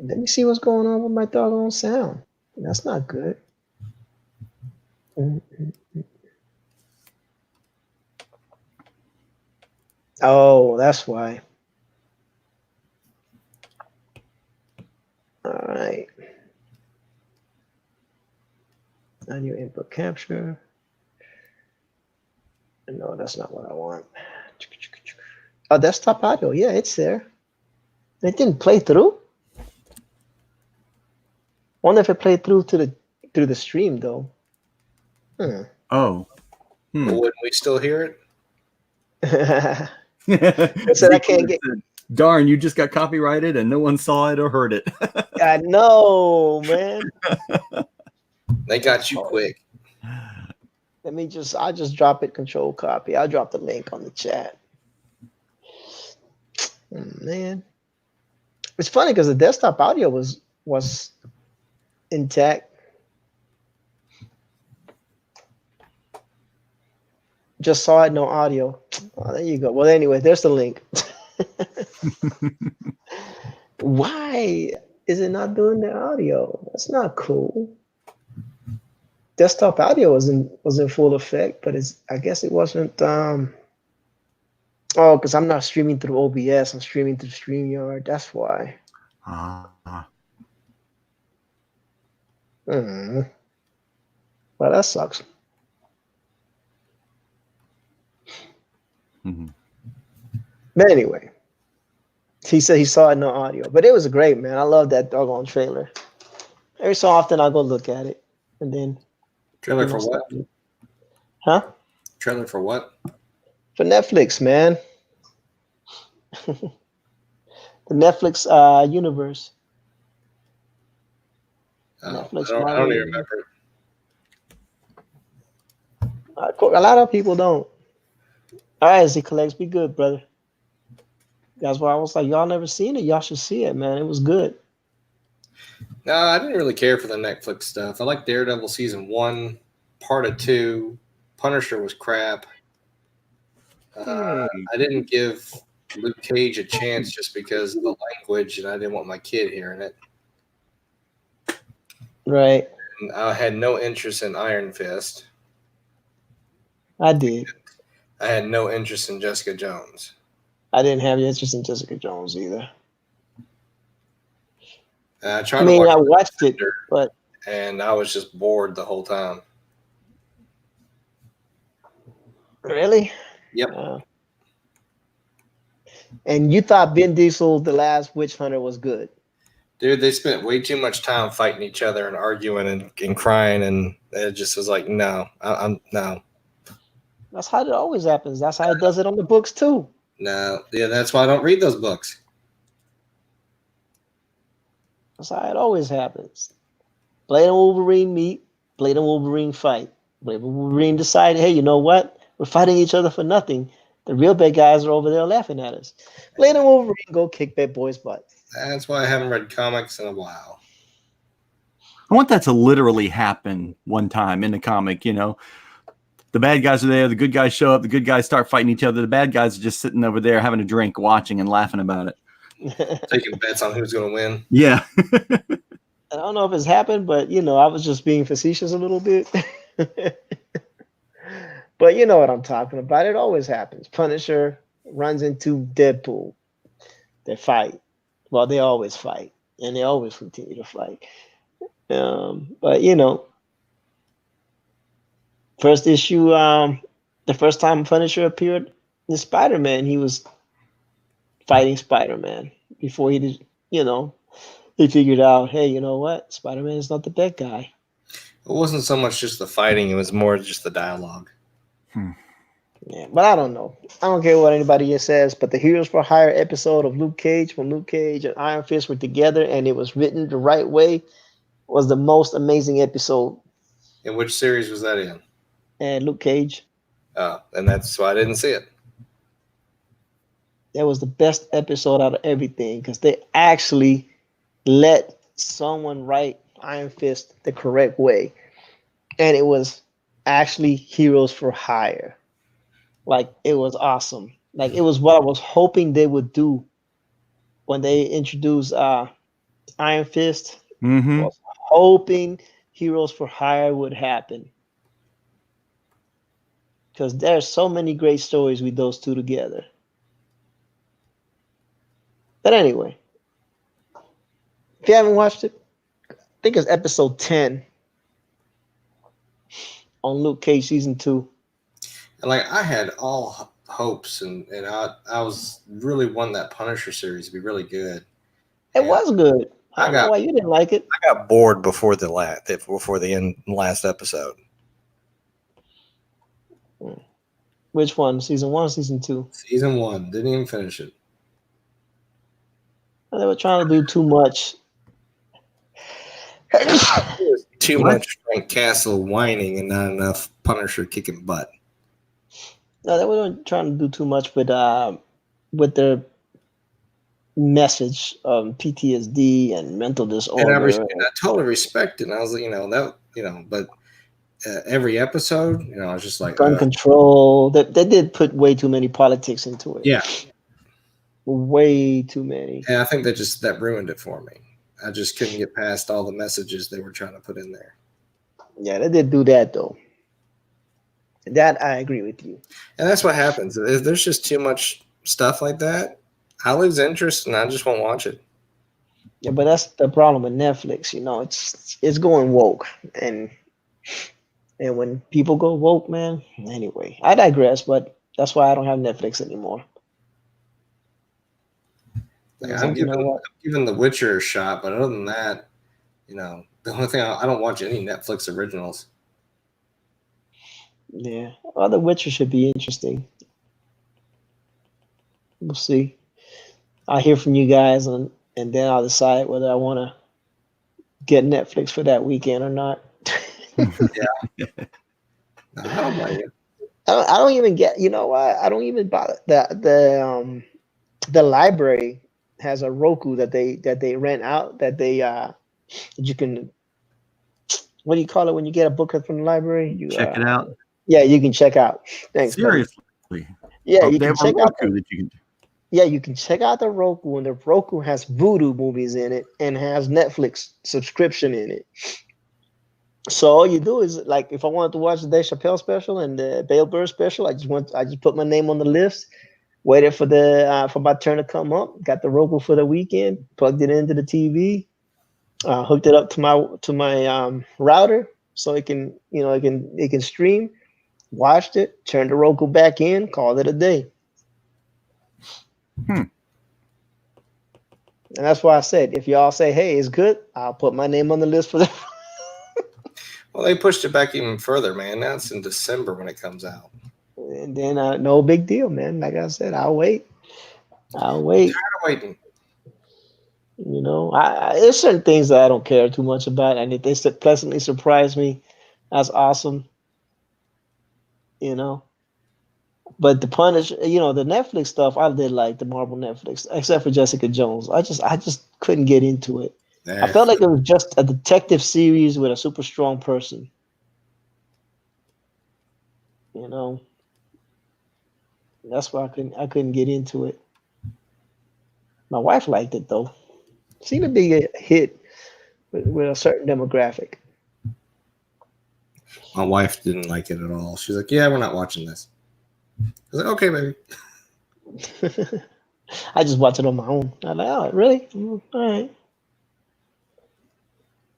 let me see what's going on with my doggone sound. That's not good. Oh, that's why. All right. On your input capture. No, that's not what I want. Oh, desktop audio. Yeah, it's there. It didn't play through. Wonder if it played through through the stream though. Oh. Well, wouldn't we still hear it? I said I can't get. Darn, you just got copyrighted and no one saw it or heard it. I know, man. They got you quick. I'll just drop it, control copy. I'll drop the link on the chat. Man. It's funny because the desktop audio was intact. Just saw it, no audio. Oh, there you go. Well, anyway, there's the link. Why is it not doing the audio? That's not cool. Desktop audio was in full effect, but I guess it wasn't. Oh, because I'm not streaming through OBS. I'm streaming through StreamYard. That's why. Well, that sucks. Mm-hmm. But anyway, he said he saw it no audio, but it was great, man. I love that doggone trailer. Every so often I'll go look at it, and then Trailer for what? Huh? Trailer for what? For Netflix, man. The Netflix universe. Netflix I don't even remember. A lot of people don't. All right, Z Collects, be good, brother. That's why I was like, y'all never seen it. Y'all should see it, man. It was good. No, I didn't really care for the Netflix stuff. I like Daredevil season 1, part of 2. Punisher was crap. I didn't give Luke Cage a chance just because of the language, and I didn't want my kid hearing it. Right. And I had no interest in Iron Fist. I did. I had no interest in Jessica Jones. I didn't have any interest in Jessica Jones either. I watched it, but and I was just bored the whole time. Really? Yep. And you thought Vin Diesel, The Last Witch Hunter, was good? Dude, they spent way too much time fighting each other and arguing and crying, and it just was like, no, I'm no. That's how it always happens. That's how it does it on the books too. No, yeah, that's why I don't read those books. That's how it always happens. Blade and Wolverine meet, Blade and Wolverine fight. Blade and Wolverine decide, hey, you know what? We're fighting each other for nothing. The real bad guys are over there laughing at us. Blade and Wolverine go kick that boy's butt. That's why I haven't read comics in a while. I want that to literally happen one time in the comic, you know. The bad guys are there, the good guys show up, the good guys start fighting each other. The bad guys are just sitting over there having a drink, watching and laughing about it. Taking bets on who's going to win. Yeah. I don't know if it's happened, but, you know, I was just being facetious a little bit. But you know what I'm talking about. It always happens. Punisher runs into Deadpool. They fight. Well, they always fight. And they always continue to fight. But, you know, first issue, the first time Punisher appeared in Spider-Man, he was fighting Spider-Man before he did, you know, he figured out, hey, you know what? Spider-Man is not the bad guy. It wasn't so much just the fighting. It was more just the dialogue. Yeah, but I don't know. I don't care what anybody says, but the Heroes for Hire episode of Luke Cage, when Luke Cage and Iron Fist were together and it was written the right way, was the most amazing episode. And which series was that in? And Luke Cage. Oh, and that's why I didn't see it. That was the best episode out of everything because they actually let someone write Iron Fist the correct way. And it was actually Heroes for Hire. Like, it was awesome. Like, it was what I was hoping they would do when they introduced Iron Fist. Mm-hmm. I was hoping Heroes for Hire would happen. Because there's so many great stories with those two together. But anyway, if you haven't watched it, I think it's episode 10 on Luke Cage season 2. And like, I had all hopes, and I was really wanting that Punisher series to be really good. It was good. I don't know why you didn't like it. I got bored before the last episode. Which one? Season 1 or season 2? Season 1. Didn't even finish it. They were trying to do too much. Too much Frank Castle whining and not enough Punisher kicking butt. No, they weren't trying to do too much with their message of PTSD and mental disorder. And I totally respect it. And I was like, but every episode. You know, I was just like gun control. They did put way too many politics into it. Yeah, way too many. and I think that ruined it for me. I just couldn't get past all the messages they were trying to put in there. Yeah, they did do that though. That I agree with you. And that's what happens. If there's just too much stuff like that, I lose interest and I just won't watch it. Yeah, but that's the problem with Netflix. You know, it's going woke, and when people go woke, man. Anyway, I digress, but that's why I don't have Netflix anymore. Like, I'm giving The Witcher a shot, but other than that, you know, the only thing I don't watch any Netflix originals. Yeah, well, The Witcher should be interesting. We'll see. I'll hear from you guys, and then I'll decide whether I want to get Netflix for that weekend or not. Yeah. No, I don't blame you. I don't even get. You know what? I don't even bother. The library has a Roku that they rent out that you can. What do you call it when you get a book from the library? You check it out. Yeah, you can check out. Thanks. Seriously. Buddy. Yeah, you can check out. That you can do. Yeah, you can check out the Roku, and the Roku has Voodoo movies in it and has Netflix subscription in it. So all you do is, like, if I wanted to watch the Dave Chappelle special and the Bill Burr special, I just put my name on the list, waited for for my turn to come up, got the Roku for the weekend, plugged it into the TV, hooked it up to my router so it can stream, watched it, turned the Roku back in, called it a day. And that's why I said, if y'all say, hey, it's good, I'll put my name on the list for the. Well, they pushed it back even further, man. Now it's in December when it comes out. And then no big deal, man. Like I said, I'll wait. I'm tired of waiting. You know, there's certain things that I don't care too much about, and if they pleasantly surprise me, that's awesome. You know. But the Netflix stuff, I did like the Marvel Netflix, except for Jessica Jones. I just couldn't get into it. I felt like it was just a detective series with a super strong person. You know, that's why I couldn't get into it. My wife liked it though. Seemed to be a hit with a certain demographic. My wife didn't like it at all. She's like, "Yeah, we're not watching this." I was like, "Okay, baby." I just watch it on my own. I'm like, oh, really? All right.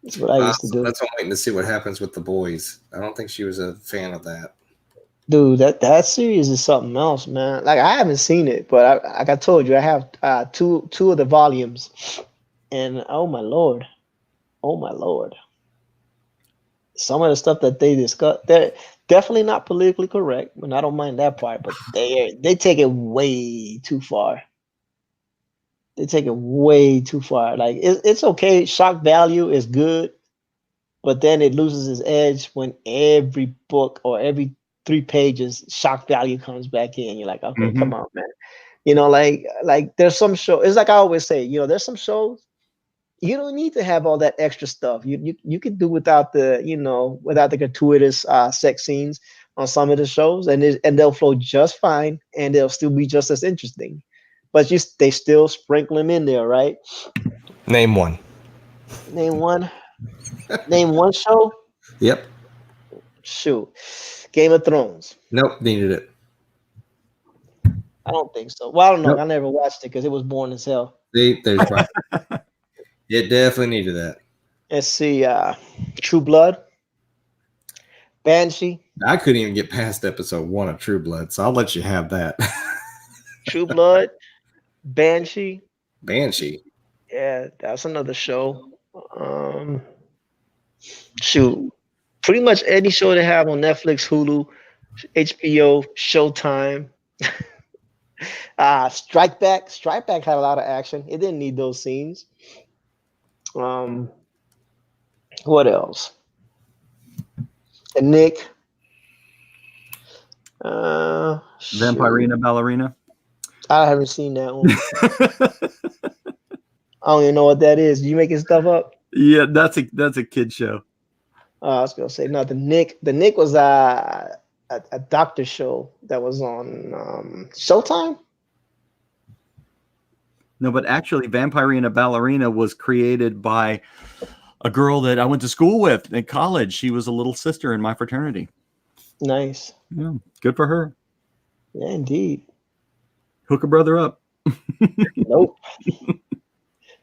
That's what I used to do. That's why I'm waiting to see what happens with The Boys. I don't think she was a fan of that. Dude, that series is something else, man. Like, I haven't seen it, but like I told you, I have two of the volumes, and oh my lord, some of the stuff that they discuss, they're definitely not politically correct, and I don't mind that part, but they take it way too far. They take it way too far. Like, it's okay. Shock value is good, but then it loses its edge when every book or every 3 pages shock value comes back in. You're like, okay, come on, man. You know, like there's some show. It's like I always say, you know, there's some shows you don't need to have all that extra stuff. You can do without the gratuitous sex scenes on some of the shows, and they'll flow just fine, and they'll still be just as interesting. But they still sprinkle them in there, right? Name one. Name one. Name one show. Yep. Shoot, Game of Thrones. Nope, needed it. I don't think so. Well, I don't know. Nope. I never watched it because it was boring as hell. There's it definitely needed that. Let's see. True Blood. Banshee. I couldn't even get past episode 1 of True Blood, so I'll let you have that. True Blood. Banshee. Yeah, that's another show. Shoot. Pretty much any show they have on Netflix, Hulu, HBO, Showtime. Strike Back. Strike Back had a lot of action. It didn't need those scenes. What else? And Nick. Vampirina Ballerina. I haven't seen that one. I don't even know what that is. You making stuff up? Yeah, that's a kid show. I was gonna say no. The Nick was a doctor show that was on Showtime. No, but actually, Vampirina Ballerina was created by a girl that I went to school with in college. She was a little sister in my fraternity. Nice. Yeah, good for her. Yeah, indeed. Hook a brother up. Nope.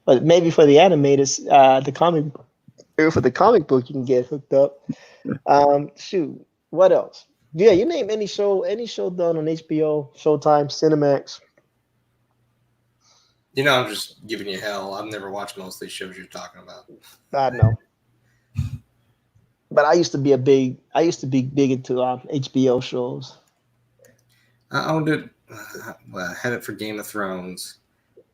But maybe for the animators, for the comic book, you can get hooked up. Shoot, what else? Yeah, you name any show done on HBO, Showtime, Cinemax. You know, I'm just giving you hell. I've never watched most of these shows you're talking about. I know, but I used to be big into HBO shows. I owned it. Well, I had it for Game of Thrones.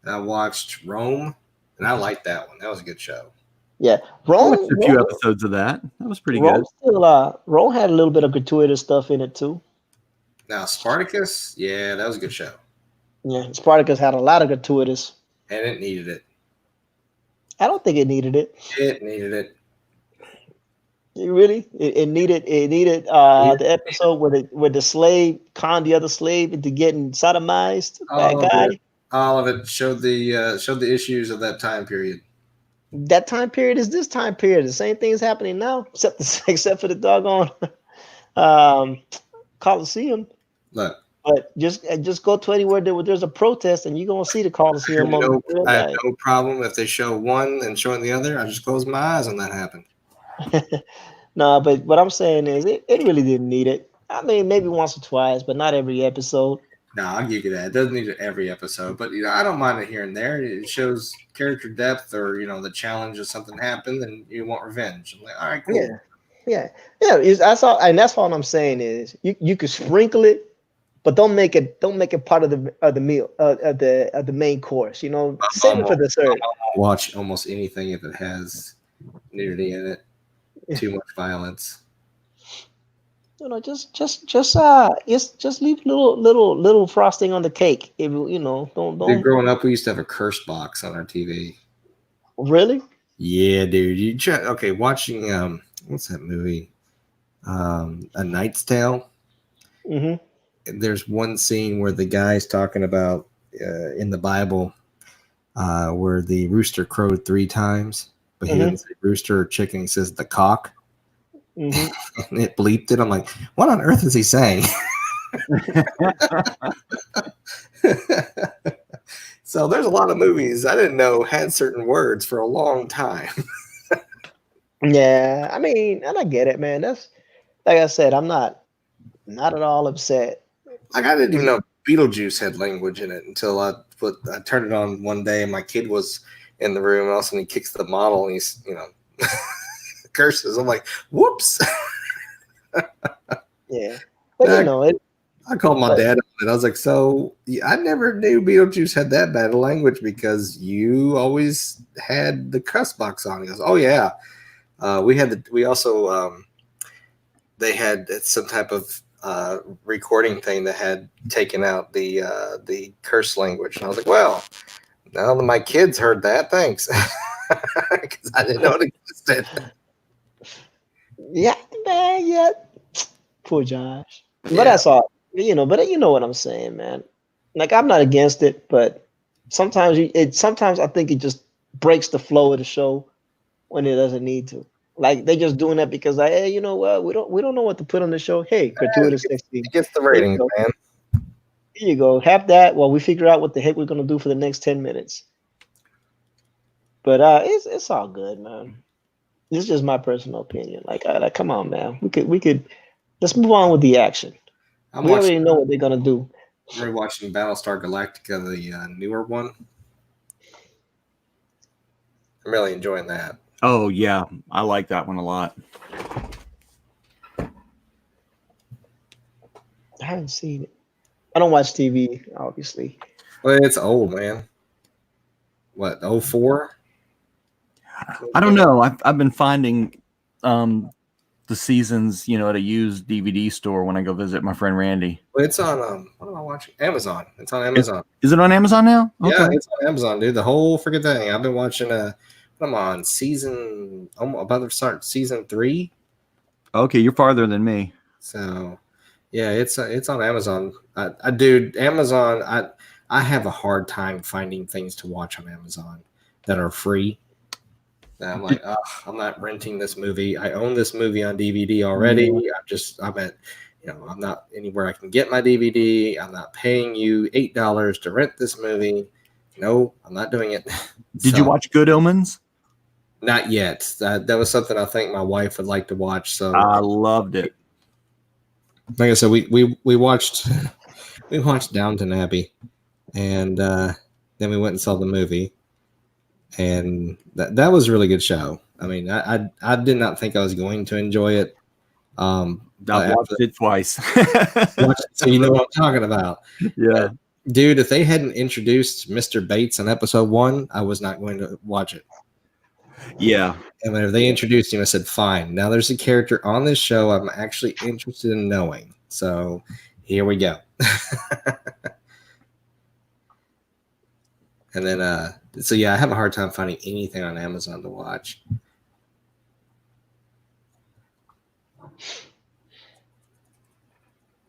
And I watched Rome, and I liked that one. That was a good show. Yeah, I watched a few episodes of that. That was pretty good. Rome had a little bit of gratuitous stuff in it too. Now Spartacus, yeah, that was a good show. Yeah, Spartacus had a lot of gratuitous. And it needed it. I don't think it needed it. It needed it. Really? It needed the episode where the slave conned the other slave into getting sodomized by a guy. All of it showed the issues of that time period. That time period is this time period. The same thing is happening now, except for the doggone Coliseum. Look. But just go to anywhere there's a protest, and you're gonna see the Coliseum. I have no problem if they show one and showing the other. I just close my eyes when that happened. No, but what I'm saying is it really didn't need it. I mean, maybe once or twice, but not every episode. No, I'll give you that. It doesn't need it every episode, but I don't mind it here and there. It shows character depth, or the challenge of something happened, and you want revenge. I'm like, all right, cool. Yeah. That's all, and that's all I'm saying is you could sprinkle it, but don't make it part of the meal of the main course. Save it for dessert. I'll watch almost anything if it has nudity in it. Too much violence. Just leave little frosting on the cake. Don't. Dude, growing up, we used to have a curse box on our TV. Really? Yeah, dude. Watching what's that movie? A Knight's Tale. Mm-hmm. There's one scene where the guy's talking about in the Bible where the rooster crowed 3 times, but he didn't say rooster or chicken. He says the cock. Mm-hmm. And it bleeped it. I'm like, what on earth is he saying? So there's a lot of movies I didn't know had certain words for a long time. Yeah, I mean, and I get it, man. That's like I said, I'm not at all upset. Like, I didn't even know Beetlejuice had language in it until I turned it on one day and my kid was in the room, and all of a sudden he kicks the model and he's curses. I'm like, whoops. Yeah, but I called my dad and I was like, so I never knew Beetlejuice had that bad a language because you always had the cuss box on. He goes, oh yeah, they had some type of recording thing that had taken out the curse language, and I was like, well, now that my kids heard that, thanks, because I didn't know it existed. Yeah, man, yeah. Poor Josh. But that's all. But you know what I'm saying, man. Like, I'm not against it, but sometimes I think it just breaks the flow of the show when it doesn't need to. Like, they're just doing that because hey, you know what? We don't know what to put on the show. Hey, gratuitous sex scene. It gets the ratings, man. Here you go. Have that while we figure out what the heck we're gonna do for the next 10 minutes. But it's all good, man. This is just my personal opinion. Like, come on, man. We could let's move on with the action. We already know what they're gonna do. I'm rewatching Battlestar Galactica, the newer one. I'm really enjoying that. Oh yeah, I like that one a lot. I haven't seen it. I don't watch TV, obviously. Well, it's old, man. What, 04? I don't know. I've been finding the seasons, at a used DVD store when I go visit my friend Randy. Well, it's on what am I watching? Amazon. It's on Amazon. Is it on Amazon now? Okay. Yeah, it's on Amazon, dude. The whole freaking thing. I've been watching I'm on season. I'm about to start season 3. Okay, you're farther than me. So, yeah, it's on Amazon. Dude, Amazon. I have a hard time finding things to watch on Amazon that are free. And I'm like, I'm not renting this movie. I own this movie on DVD already. Yeah. I'm at, I'm not anywhere I can get my DVD. I'm not paying you $8 to rent this movie. No, I'm not doing it. Did you watch Good Omens? Not yet. That was something I think my wife would like to watch. So I loved it. like I said, we watched Downton Abbey, and then we went and saw the movie, and that was a really good show. I mean, I did not think I was going to enjoy it. I've watched it twice. So you know what I'm talking about. Yeah. Dude, if they hadn't introduced Mr. Bates in episode 1, I was not going to watch it. Yeah. And whenever they introduced him, I said, fine. Now there's a character on this show I'm actually interested in knowing. So here we go. And then, so yeah, I have a hard time finding anything on Amazon to watch.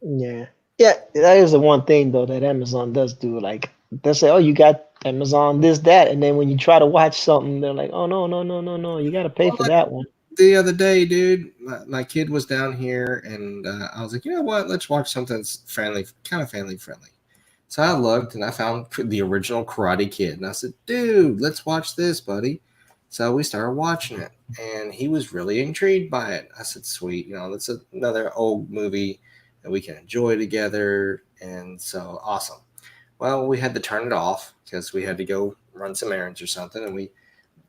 Yeah. Yeah, that is the one thing though that Amazon does do. Like they'll say, "Oh, you got Amazon this that," and then when you try to watch something, they're like, "Oh no, you got to pay for that one." The other day, dude, my kid was down here, and I was like, you know what? Let's watch something that's kind of family friendly. So I looked and I found the original Karate Kid, and I said, "Dude, let's watch this, buddy." So we started watching it, and he was really intrigued by it. I said, "Sweet, that's another old movie that we can enjoy together." And so awesome. Well, we had to turn it off because we had to go run some errands or something, and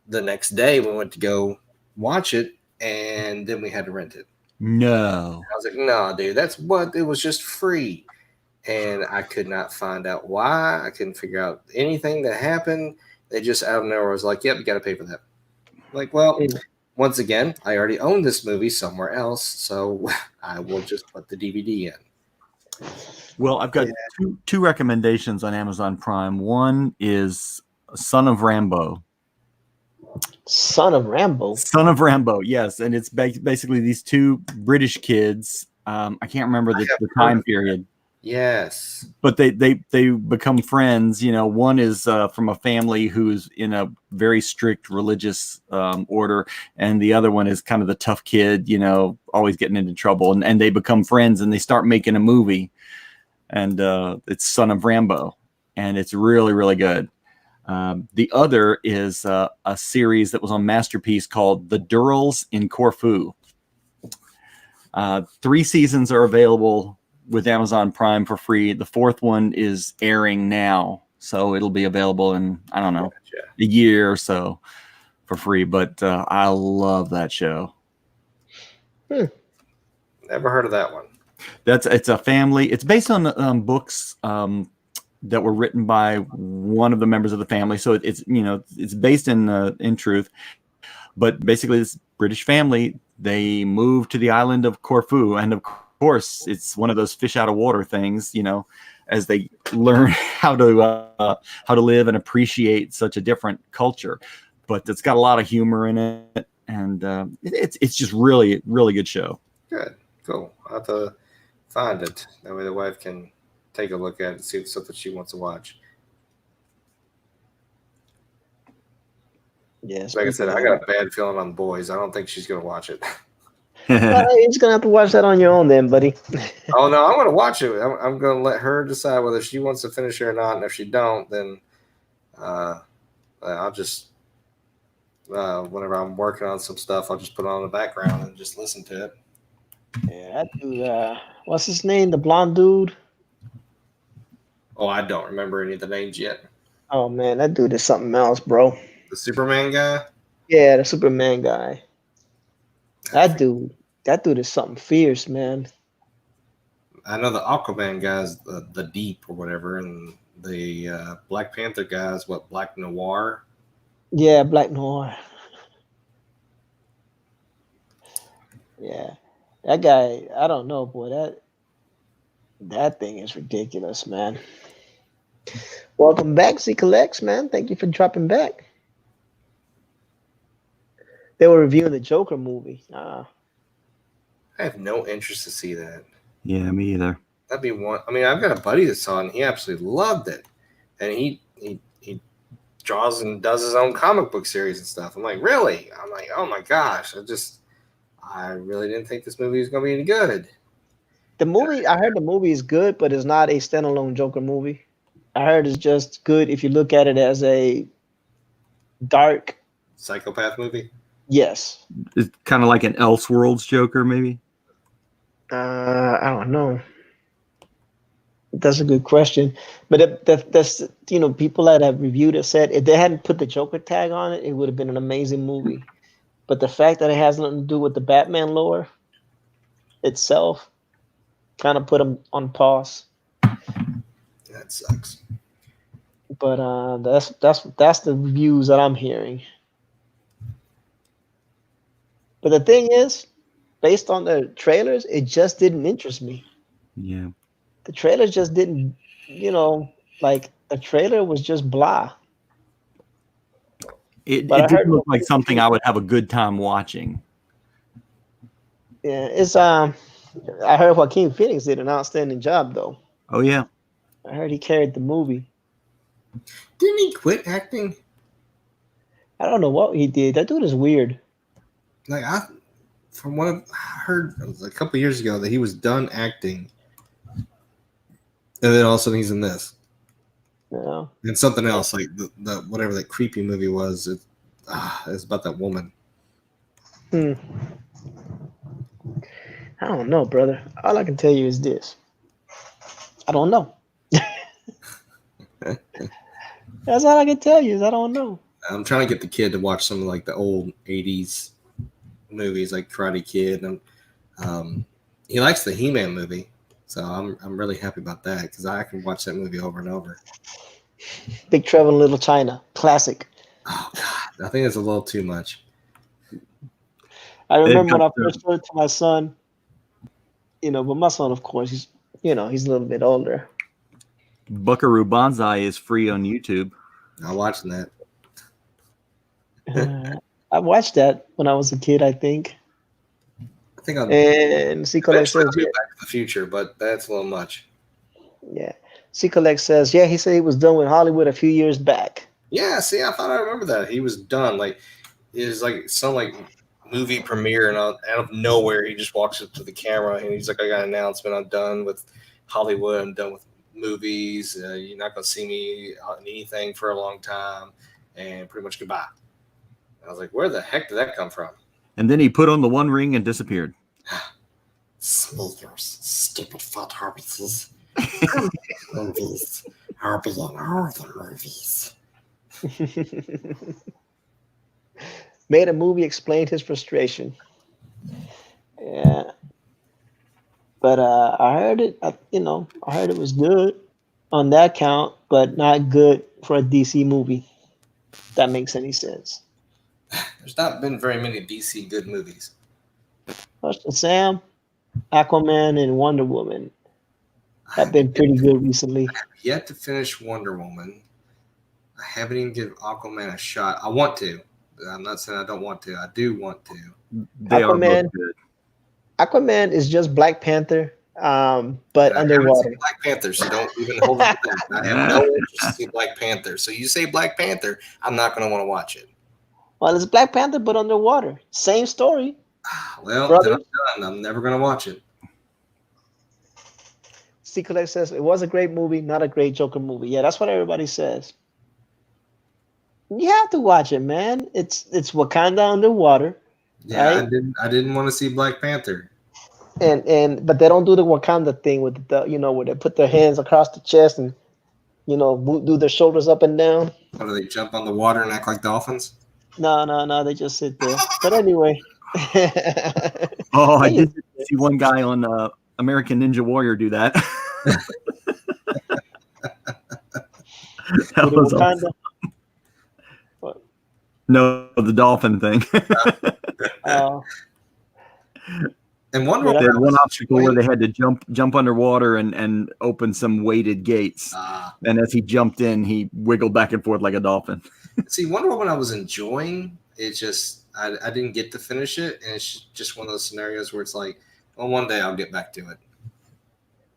the next day we went to go watch it, and then we had to rent it. No. I was like, "No, dude, it was just free." And I could not find out why. I couldn't figure out anything that happened. They just out of nowhere was like, "Yep, you got to pay for that." Like, well, once again, I already own this movie somewhere else, so I will just put the DVD in. Well, I've got two recommendations on Amazon Prime. One is Son of Rambo. Son of Rambo. Son of Rambo, yes, and it's basically these two British kids. I can't remember the time period. Yes, but they become friends. One is from a family who's in a very strict religious order, and the other one is kind of the tough kid, always getting into trouble. And they become friends, and they start making a movie, and it's Son of Rambo, and it's really, really good. The other is a series that was on Masterpiece called The Durrells in Corfu. 3 seasons are available with Amazon Prime for free. The 4th one is airing now, so it'll be available in, I don't know, a year or so for free. But I love that show. Never heard of that one. It's a family. It's based on books that were written by one of the members of the family. So it's based in truth. But basically, this British family, they moved to the island of Corfu, and of course, it's one of those fish out of water things, as they learn how to live and appreciate such a different culture. But it's got a lot of humor in it, and it's just really, really good show. Good, cool. I'll have to find it. That way the wife can take a look at it and see if it's something she wants to watch. Yes. Like I said, I got a bad feeling on Boys. I don't think she's going to watch it. You're just gonna have to watch that on your own, then, buddy. Oh no, I'm going to watch it. I'm going to let her decide whether she wants to finish it or not. And if she don't, then I'll just whenever I'm working on some stuff, I'll just put it on the background and just listen to it. Yeah, that dude. What's his name? The blonde dude. Oh, I don't remember any of the names yet. Oh man, that dude is something else, bro. The Superman guy? Yeah, the Superman guy. That dude is something fierce, man. I know the Aquaman guy's the Deep or whatever, and the Black Panther guy's Black Noir? Yeah, Black Noir. Yeah, that guy. I don't know, boy. That thing is ridiculous, man. Welcome back, C Collects, man. Thank you for dropping back. They were reviewing the Joker movie. I have no interest to see that. Yeah, me either. That'd be one. I mean, I've got a buddy that saw it, and he absolutely loved it. And he draws and does his own comic book series and stuff. I'm like, really? I'm like, oh my gosh. I really didn't think this movie was going to be any good. The movie, I heard the movie is good, but it's not a standalone Joker movie. I heard it's just good if you look at it as a dark psychopath movie. Yes. It's kind of like an Elseworlds Joker, maybe. I don't know. That's a good question, but that's people that have reviewed it said if they hadn't put the Joker tag on it, it would have been an amazing movie. But the fact that it has nothing to do with the Batman lore itself kind of put them on pause. That sucks. But that's the reviews that I'm hearing. But the thing is, based on the trailers, it just didn't interest me. Yeah. The trailer just didn't, the trailer was just blah. It didn't look like something I would have a good time watching. Yeah, it's I heard Joaquin Phoenix did an outstanding job though. Oh yeah. I heard he carried the movie. Didn't he quit acting? I don't know what he did. That dude is weird. Like from what I heard a couple years ago that he was done acting. And then all of a sudden he's in this. Yeah. And something else, like the whatever that creepy movie was. It's about that woman. I don't know, brother. All I can tell you is this. I don't know. That's all I can tell you is I don't know. I'm trying to get the kid to watch some of like the old 80s movies like Karate Kid. And he likes the He-Man movie. So I'm really happy about that because I can watch that movie over and over. Big Trouble in Little China, classic. Oh God, I think it's a little too much. I remember when I first showed it to my son. But my son, of course, he's a little bit older. Buckaroo Banzai is free on YouTube. I'm watching that. I watched that when I was a kid, I think. I think I'm and C-Collect says Back to the Future, but that's a little much. Yeah. C-Collect says, he said he was done with Hollywood a few years back. Yeah, see, I thought I remember that. He was done. Like it was like some movie premiere, and out of nowhere he just walks up to the camera and he's like, I got an announcement. I'm done with Hollywood. I'm done with movies. You're not gonna see me on anything for a long time, and pretty much goodbye. I was like, where the heck did that come from? And then he put on the One Ring and disappeared. Sneakers, stupid fat hobbitses. Movies. I'll be in all the movies. Made a movie, explained his frustration. Yeah. But I heard it, I heard it was good on that count, but not good for a DC movie. If that makes any sense. There's not been very many DC good movies. Sam, Aquaman, and Wonder Woman have been pretty good recently. I have yet to finish Wonder Woman. I haven't even given Aquaman a shot. I want to. I'm not saying I don't want to. I do want to. They are both good. Aquaman is just Black Panther, but underwater. Black Panther, so don't even hold it back. I have no interest to see Black Panther. So you say Black Panther, I'm not going to want to watch it. Well, it's Black Panther, but underwater. Same story. Well, then I'm done. I'm never going to watch it. C-Collect says it was a great movie, not a great Joker movie. Yeah, that's what everybody says. You have to watch it, man. It's Wakanda underwater. Yeah, right? I didn't want to see Black Panther. But they don't do the Wakanda thing with the where they put their hands across the chest and do their shoulders up and down. What do they jump on the water and act like dolphins? No, they just sit there. But anyway. I did see one guy on American Ninja Warrior do that. That was awesome. No, the dolphin thing. And one obstacle where they had to jump underwater and open some weighted gates. And as he jumped in, he wiggled back and forth like a dolphin. See, Wonder Woman I was enjoying. It just I didn't get to finish it, and it's just one of those scenarios where it's like Well, one day I'll get back to it.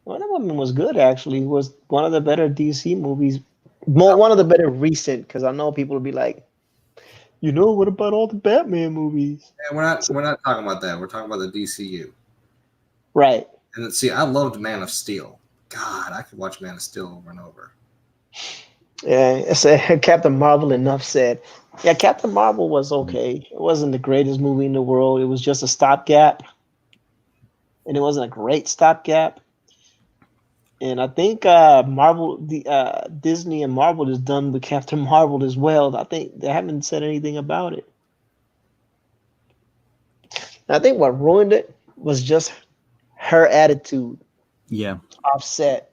Wonder Woman was good, actually. It was one of the better DC movies. One of the better recent, because I know people will be like, what about all the Batman movies? Yeah, we're not talking about that. We're talking about the DCU. Right. And see, I loved Man of Steel. God, I could watch Man of Steel over and over. Yeah, it's Captain Marvel. Enough said. Yeah, Captain Marvel was okay. It wasn't the greatest movie in the world. It was just a stopgap, and it wasn't a great stopgap. And I think Disney and Marvel is done with Captain Marvel as well. I think they haven't said anything about it. And I think what ruined it was just her attitude. Yeah. Offset.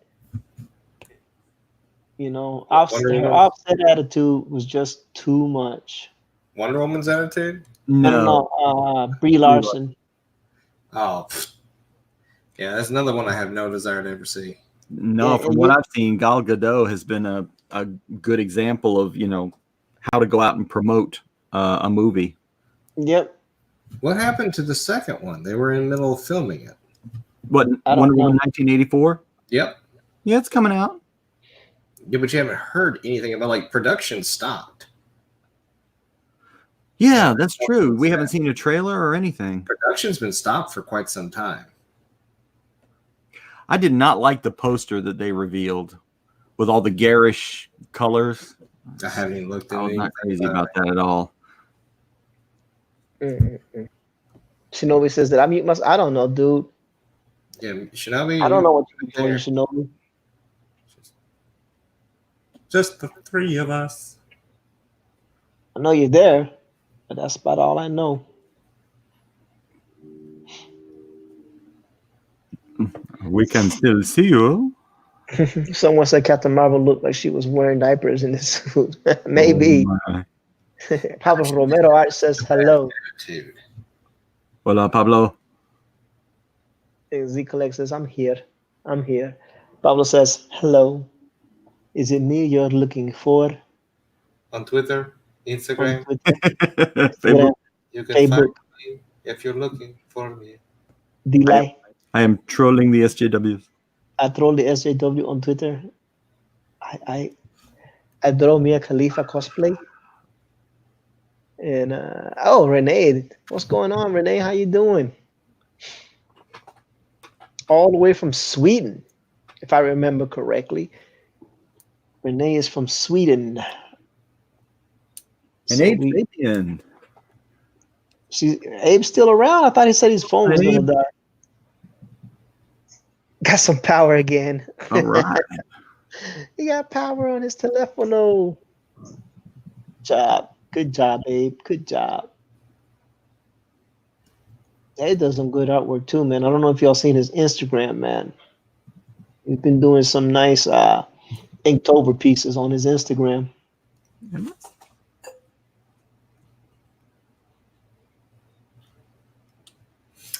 Her offset attitude was just too much. Wonder Woman's attitude? No. Brie Larson. Oh, yeah, that's another one I have no desire to ever see. No, from what I've seen, Gal Gadot has been a good example of how to go out and promote a movie. Yep. What happened to the second one? They were in the middle of filming it. What, Wonder Woman 1984? Yep. Yeah, it's coming out. Yeah, but you haven't heard anything about production stopped. Yeah, that's true. We haven't seen a trailer or anything. Production's been stopped for quite some time. I did not like the poster that they revealed with all the garish colors. I haven't even looked at it. I was not crazy about that at all. Shinobi says that I mute myself. I don't know, dude. Yeah, Shinobi. I don't know what you're doing, Shinobi. Just the three of us. I know you're there, but that's about all I know. We can still see you. Someone said Captain Marvel looked like she was wearing diapers in this suit. Maybe. Oh, Pablo Romero Art says hello. Hola, Pablo. And Z Collect says, I'm here. Pablo says, hello. Is it me you're looking for? On Twitter, Instagram. Facebook. You can find me if you're looking for me. DLive. I am trolling the SJWs. I troll the SJW on Twitter. I draw Mia Khalifa cosplay. And Renee, what's going on, Renee? How you doing? All the way from Sweden, if I remember correctly. Renee is from Sweden. And Abe Sapien. Abe's still around. I thought he said his phone was gonna die. Got some power again. All right. He got power on his telephone. Good job, Abe. Good job. Abe does some good artwork too, man. I don't know if y'all seen his Instagram, man. He's been doing some nice Inktober pieces on his Instagram.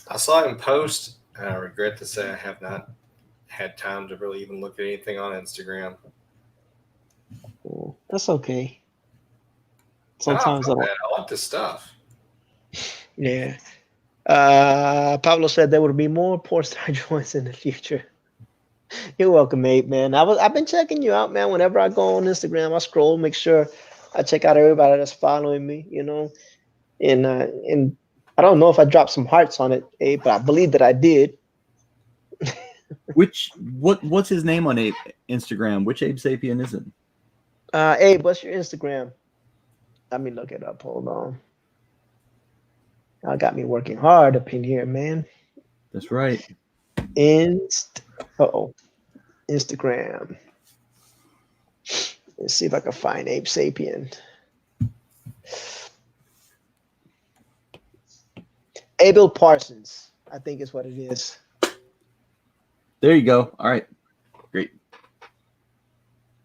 I saw him post, and I regret to say I have not had time to really even look at anything on Instagram. Oh, that's okay. Sometimes I like this stuff. Yeah. Pablo said there would be more Poor Star joints in the future. You're welcome, mate, man. I've been checking you out, man. Whenever I go on Instagram, I scroll, make sure I check out everybody that's following me, And I don't know if I dropped some hearts on it, Abe, but I believe that I did. What's his name on Instagram? Which Abe Sapien is it? Abe, what's your Instagram? Let me look it up. Hold on. Y'all got me working hard up in here, man. That's right. Instagram. Let's see if I can find Abe Sapien. Abel Parsons, I think is what it is. There you go. All right. Great.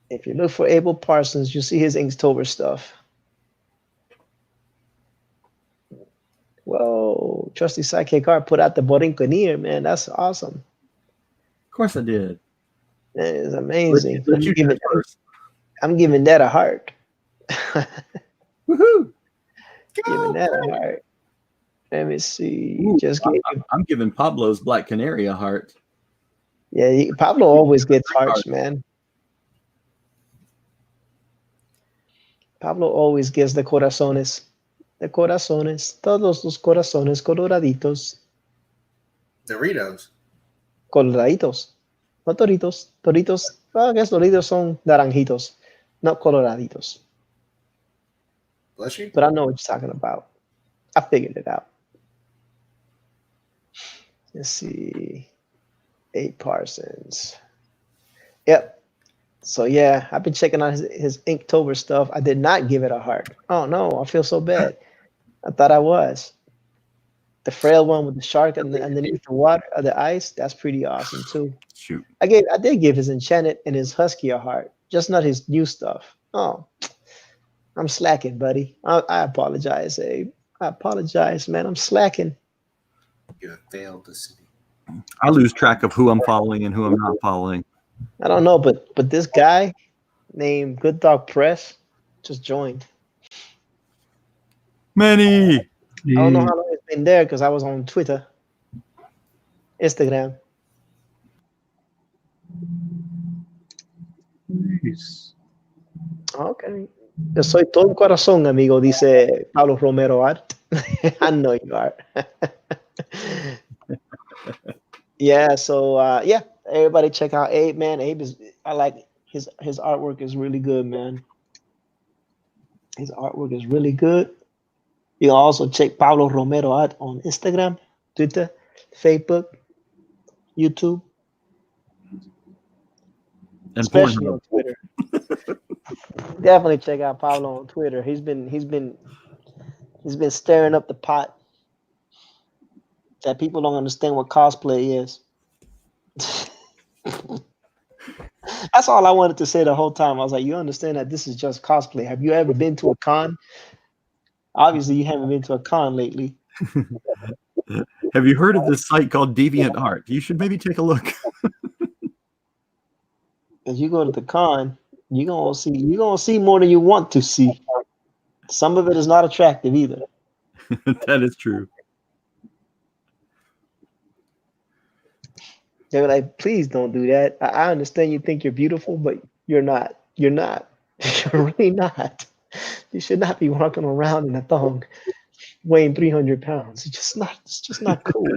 If you look for Abel Parsons, you see his Inktober stuff. Whoa, Trusty Sidekick Art put out the Borinconir, man. That's awesome. Of course I did. That is amazing. I'm giving that a heart. Woohoo! Giving that a heart. Let me see. Ooh, Just gave you. I'm giving Pablo's Black Canary a heart. Yeah, Pablo always gets hearts, man. Pablo always gets the corazones. The corazones. Todos los corazones coloraditos. Doritos. Coloraditos. No toritos. Toritos. Well, I guess Doritos son naranjitos, not coloraditos. Bless you. But I know what you're talking about. I figured it out. Let's see. 8 Parsons. Yep. So yeah, I've been checking out his Inktober stuff. I did not give it a heart. Oh no, I feel so bad. I thought I was. The frail one with the shark underneath the water, the ice, that's pretty awesome too. Shoot. I did give his Enchanted and his Husky a heart, just not his new stuff. Oh, I'm slacking, buddy. I apologize, Abe. I apologize, man. I'm slacking. You have failed the city. I lose track of who I'm following and who I'm not following. I don't know, but this guy named Good Dog Press just joined. Many. I don't know how long it's been there because I was on Twitter, Instagram. Nice. Okay. Yo soy todo corazón, amigo, dice Pablo Romero Art. I know you are. Yeah, so yeah, everybody check out Abe, man. I like his artwork is really good, man. His artwork is really good. You can also check Pablo Romero Art on Instagram, Twitter, Facebook, YouTube, And especially Pornhub. on Twitter. Definitely check out Pablo on Twitter. He's been stirring up the pot that people don't understand what cosplay is. That's all I wanted to say the whole time. I was like, you understand that this is just cosplay. Have you ever been to a con? Obviously, you haven't been to a con lately. Have you heard of this site called DeviantArt? You should maybe take a look. If you go to the con, you're gonna see more than you want to see. Some of it is not attractive either. That is true. They're like, please don't do that. I understand you think you're beautiful, but you're not. You're not. You're really not. You should not be walking around in a thong weighing 300 pounds. It's just not cool.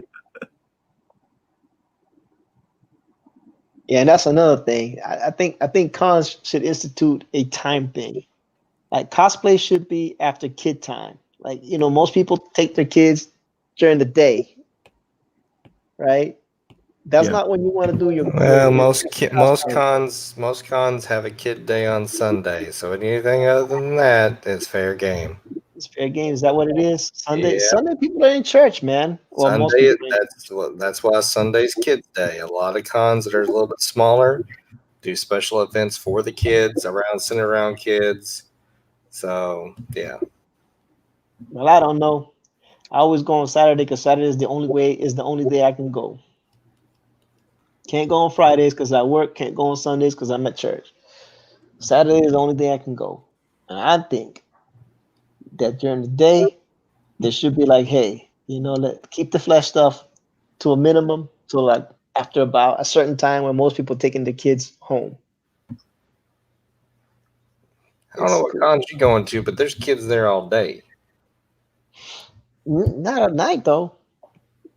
Yeah, and that's another thing. I think cons should institute a time thing. Like cosplay should be after kid time. Like, most people take their kids during the day, right? That's not when you want to do your. Well, most cons have a kid day on Sunday, so anything other than that is fair game. It's fair game. Is that what it is? Sunday. Yeah. Sunday people are in church, man. Well, most Sunday, people. that's why Sunday's Kids Day. A lot of cons that are a little bit smaller do special events for the kids centered around kids. So yeah. Well, I don't know. I always go on Saturday because Saturday is the only day I can go. Can't go on Fridays because I work. Can't go on Sundays because I'm at church. Saturday is the only day I can go. And I think that during the day, there should be like, hey, keep the flesh stuff to a minimum to like after about a certain time when most people taking the kids home. I don't know what cons you're going to, but there's kids there all day. Not at night though.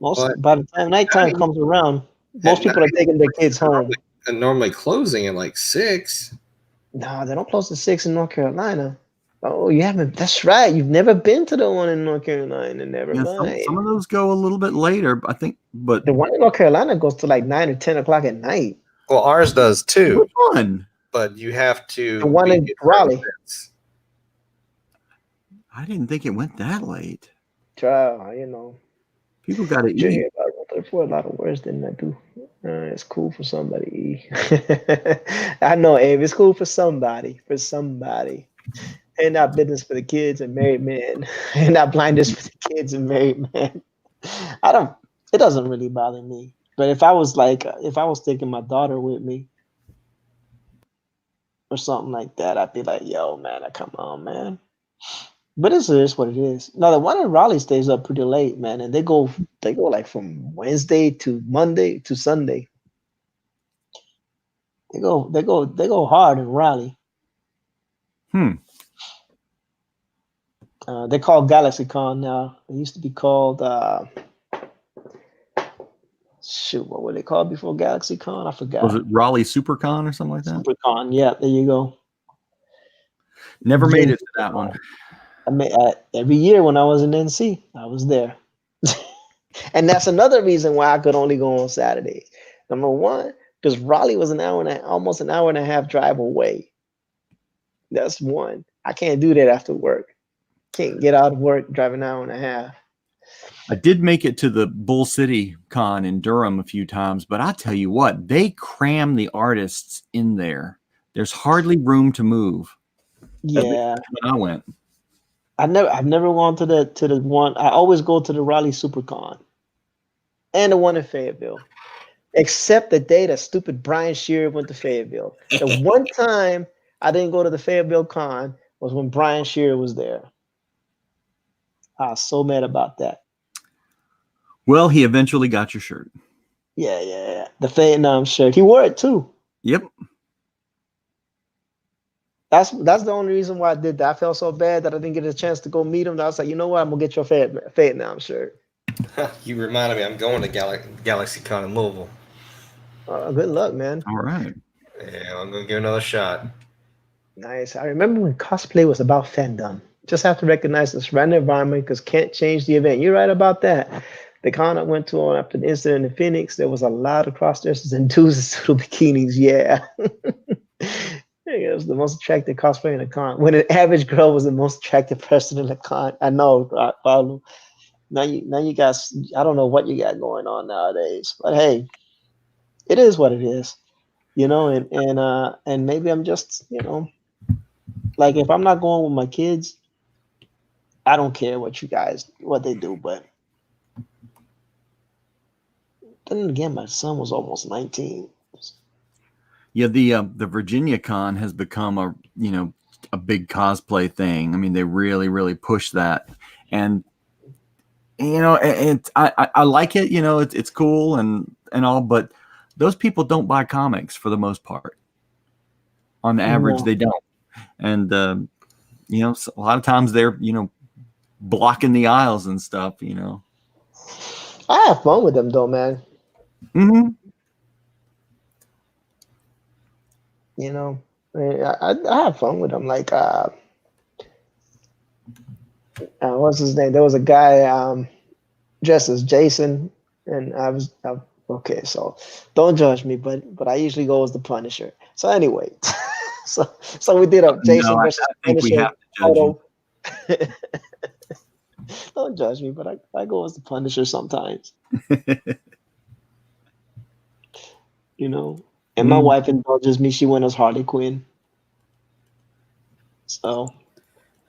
By the time nighttime comes around, most people are taking their kids home. And normally closing at like 6. No, they don't close at 6 in North Carolina. Oh, you haven't. That's right. You've never been to the one in North Carolina. Never mind. Some of those go a little bit later, I think. But the one in North Carolina goes to like 9 or 10 o'clock at night. Well, ours does too. Which one? But you have to. The one in Raleigh. I didn't think it went that late. Try, People got to eat. For a lot of words than I do. It's cool for somebody. I know, Abe. It's cool for somebody. And not business for the kids and married men. And not blindness for the kids and married men. It doesn't really bother me. But if I was taking my daughter with me or something like that, I'd be like, yo, man, come on, man. But it is what it is. Now the one in Raleigh stays up pretty late, man, and they go like from Wednesday to Monday to Sunday. They go hard in Raleigh. Hmm. They call GalaxyCon now. It used to be called shoot, what were they called before GalaxyCon? I Was forgot. it Raleigh SuperCon or something like that? SuperCon. Yeah, there you go. Never made Yeah, it to that one. I mean, every year when I was in NC, I was there. And that's another reason why I could only go on Saturdays. Number one, because Raleigh was almost an hour and a half drive away. That's one. I can't do that after work. Can't get out of work, drive an hour and a half. I did make it to the Bull City Con in Durham a few times, but I tell you what, they cram the artists in there. There's hardly room to move. Yeah. When I went. I've never gone to the one. I always go to the Raleigh SuperCon and the one in Fayetteville. Except the day that stupid Brian Shearer went to Fayetteville. The one time I didn't go to the Fayetteville Con was when Brian Shearer was there. I was so mad about that. Well, he eventually got your shirt. Yeah. The Vietnam shirt. He wore it too. Yep. That's the only reason why I did that. I felt so bad that I didn't get a chance to go meet him. That I was like, you know what? I'm gonna get your Vietnam shirt. You reminded me. I'm going to GalaxyCon in Louisville. Good luck, man. All right. Yeah, I'm gonna give another shot. Nice. I remember when cosplay was about fandom. Just have to recognize the surrounding environment because can't change the event. You're right about that. The con I went to after the incident in Phoenix, there was a lot of cross-dressers and dudes in pseudo bikinis. Yeah. It was the most attractive cosplay in the con. When an average girl was the most attractive person in the con. I know, Paulo. Now you guys, I don't know what you got going on nowadays, but hey, it is what it is, and maybe I'm just, like if I'm not going with my kids, I don't care what they do, but then again, my son was almost 19. Yeah, the Virginia Con has become a big cosplay thing. I mean, they really, really push that, and I like it. It's cool and all, but those people don't buy comics for the most part. On the average, No. they don't, and a lot of times they're blocking the aisles and stuff. I have fun with them though, man. Mm-hmm. I have fun with them. Like, what's his name? There was a guy dressed as Jason, and okay. So don't judge me, but I usually go as the Punisher. So anyway, so we did a Jason versus I think Punisher we have to judge photo. Don't judge me, but I go as the Punisher sometimes. And my wife indulges me. She went as Harley Quinn. So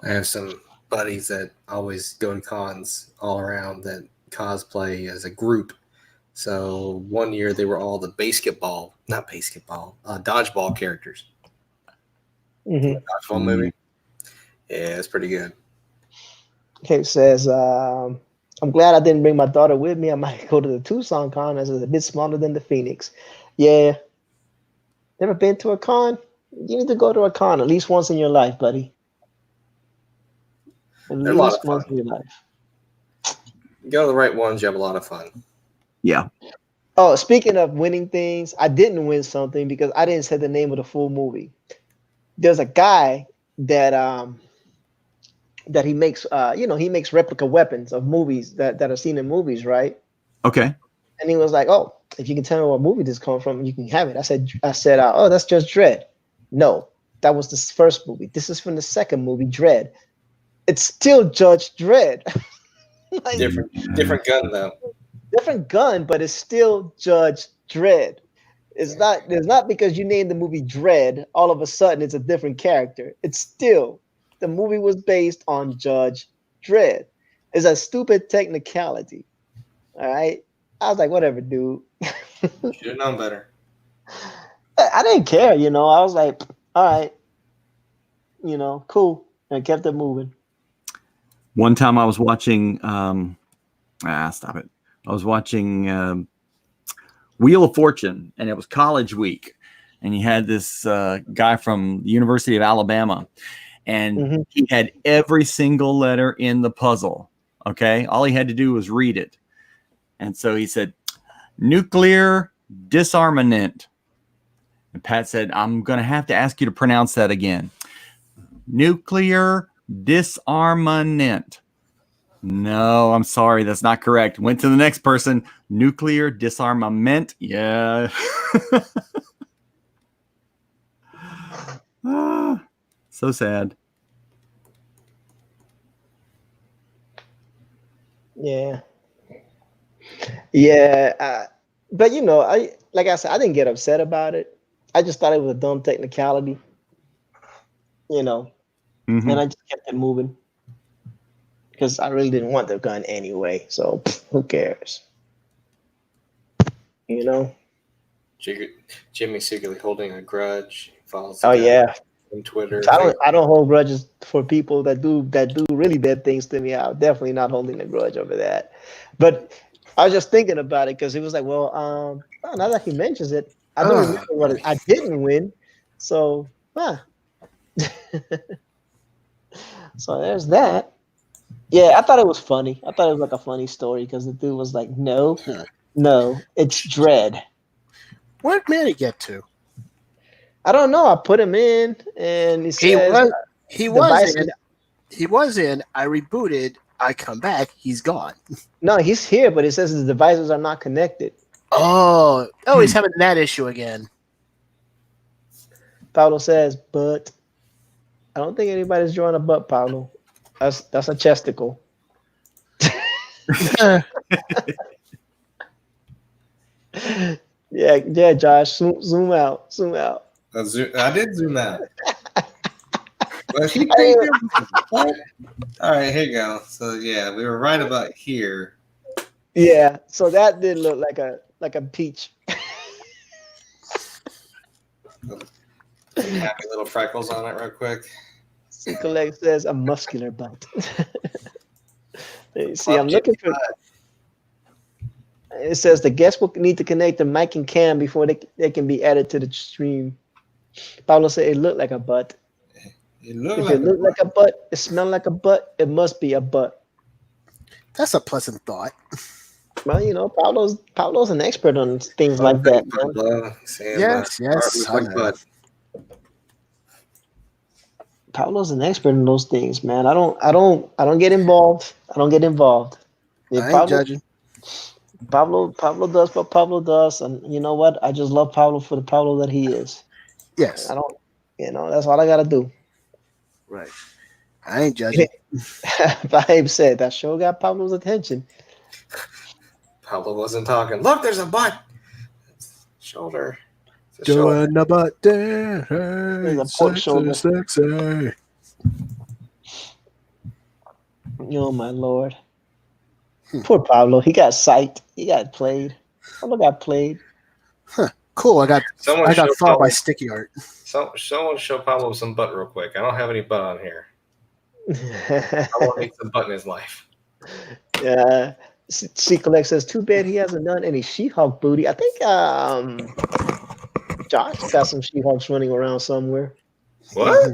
I have some buddies that always go to cons all around that cosplay as a group. So one year they were all the dodgeball characters. Dodgeball movie. Yeah, it's pretty good. Kate says, I'm glad I didn't bring my daughter with me. I might go to the Tucson con as it's a bit smaller than the Phoenix. Yeah. Never been to a con? You need to go to a con at least once in your life, buddy. At least once in your life. You go to the right ones, you have a lot of fun. Yeah. Oh, speaking of winning things, I didn't win something because I didn't say the name of the full movie. There's a guy that he makes he makes replica weapons of movies that are seen in movies, right? Okay. And he was like, "Oh, if you can tell me what movie this comes from, you can have it." I said, "Oh, that's just Dredd." No, that was the first movie. This is from the second movie, Dredd. It's still Judge Dredd. Like, different gun though. Different gun, but it's still Judge Dredd. It's not because you named the movie Dredd, all of a sudden it's a different character. It's still the movie was based on Judge Dredd. It's a stupid technicality. All right. I was like, whatever, dude. Should have known better. I didn't care, I was like, all right, cool. And I kept it moving. One time I was watching. Stop it! I was watching Wheel of Fortune, and it was college week, and you had this guy from the University of Alabama, and he had every single letter in the puzzle. Okay, all he had to do was read it, and so he said, "Nuclear disarmament." And Pat said, "I'm going to have to ask you to pronounce that again. Nuclear disarmament." No, I'm sorry. That's not correct. Went to the next person. Nuclear disarmament. Yeah. So sad. Yeah. Yeah. But like I said, I didn't get upset about it. I just thought it was a dumb technicality, and I just kept it moving because I really didn't want the gun anyway. So who cares? Jimmy secretly holding a grudge. Follows Oh yeah. on Twitter. I don't hold grudges for people that do really bad things to me. I'm definitely not holding a grudge over that. But I was just thinking about it because it was like, well, now that he mentions it, I don't remember what I didn't win. So, so there's that. Yeah, I thought it was funny. I thought it was like a funny story because the dude was like, no, it's Dread. Where'd Manny get to? I don't know. I put him in, and he says he was in. I rebooted. I come back. He's gone. No, he's here, but it says his devices are not connected. Oh, he's having that issue again. Paulo says, but I don't think anybody's drawing a butt, Paulo. That's a chesticle. yeah, Josh, zoom out. I did zoom out. But he all right, here you go. So yeah, we were right about here. Yeah, so that did look like a peach. Happy little freckles on it real quick. C-Collect says a muscular butt. See, I'm looking for. It says the guest will need to connect the mic and cam before they can be added to the stream. Paulo said it looked like a butt. If it looked like a butt, it smelled like a butt, it must be a butt. That's a pleasant thought. Well, Paulo's an expert on things like that. Yes. Paulo's an expert in those things, man. I don't get involved. I ain't judging. Pablo does what Pablo does, and you know what? I just love Pablo for the Pablo that he is. Yes. I don't. That's all I gotta do. Right. I ain't judging. Vibe said that show got Pablo's attention. Pablo wasn't talking. Look, there's a butt. Shoulder. Doing the butt there. There's a pork shoulder. Sexy. Oh my Lord. Poor Pablo. He got psyched. He got played. Pablo got played. Huh. Cool. I got followed by sticky art. Someone show Pablo some butt real quick. I don't have any butt on here. Pablo needs some butt in his life. Yeah. C-Collect says, too bad he hasn't done any She-Hulk booty. I think Josh got some She-Hulks running around somewhere. What?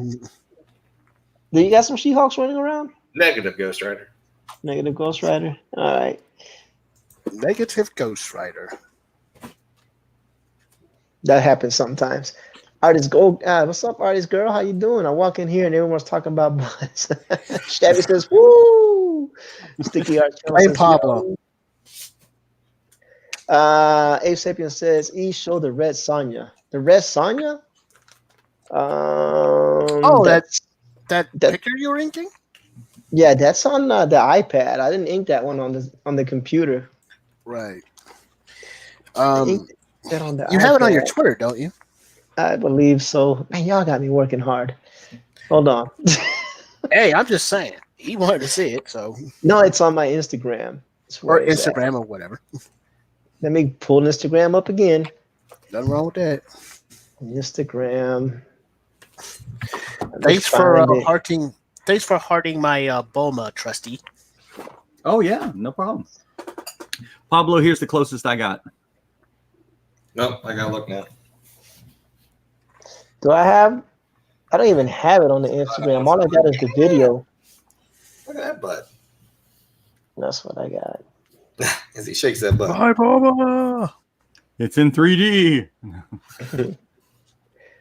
Do you got some She-Hulks running around? Negative Ghost Rider. Negative Ghost Rider. All right. Negative Ghost Rider. That happens sometimes. Artist Gold, what's up, Artist Girl? How you doing? I walk in here and everyone's talking about butts. Chevy says, woo! Sticky Art. Hey, Pablo. Ape Sapien says, show the Red Sonja. The Red Sonja? That picture you were inking? Yeah, that's on the iPad. I didn't ink that one on the computer. Right. You have it on your Twitter, don't you? I believe so. Man, y'all got me working hard. Hold on. Hey, I'm just saying. He wanted to see it, so. No, it's on my Instagram. Or Instagram or whatever. Let me pull Instagram up again. Nothing wrong with that. Instagram. Thanks thanks for hearting my Boma, Trusty. Oh yeah, no problem. Pablo, here's the closest I got. Nope, I gotta look now. Do I have? I don't even have it on the Instagram. All I got is the video. Look at that butt. That's what I got. As he shakes that butt. Hi, Boma. It's in 3D.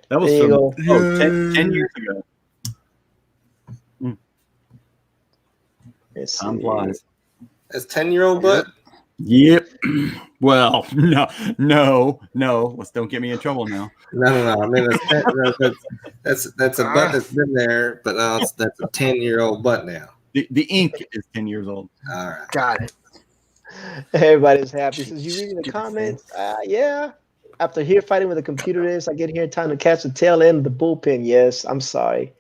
That was There you from go. 10 years ago. Let's Time see. flies. That's 10-year-old butt. Yep. Well, no. Let's don't get me in trouble now. No. I mean, that's a butt that's been there, but now that's a 10-year-old butt now. The ink is 10 years old. All right. Got it. Everybody's happy. Says you reading the comments? Yeah. After here fighting with a computer is, I get here in time to catch the tail end of the bullpen. Yes, I'm sorry.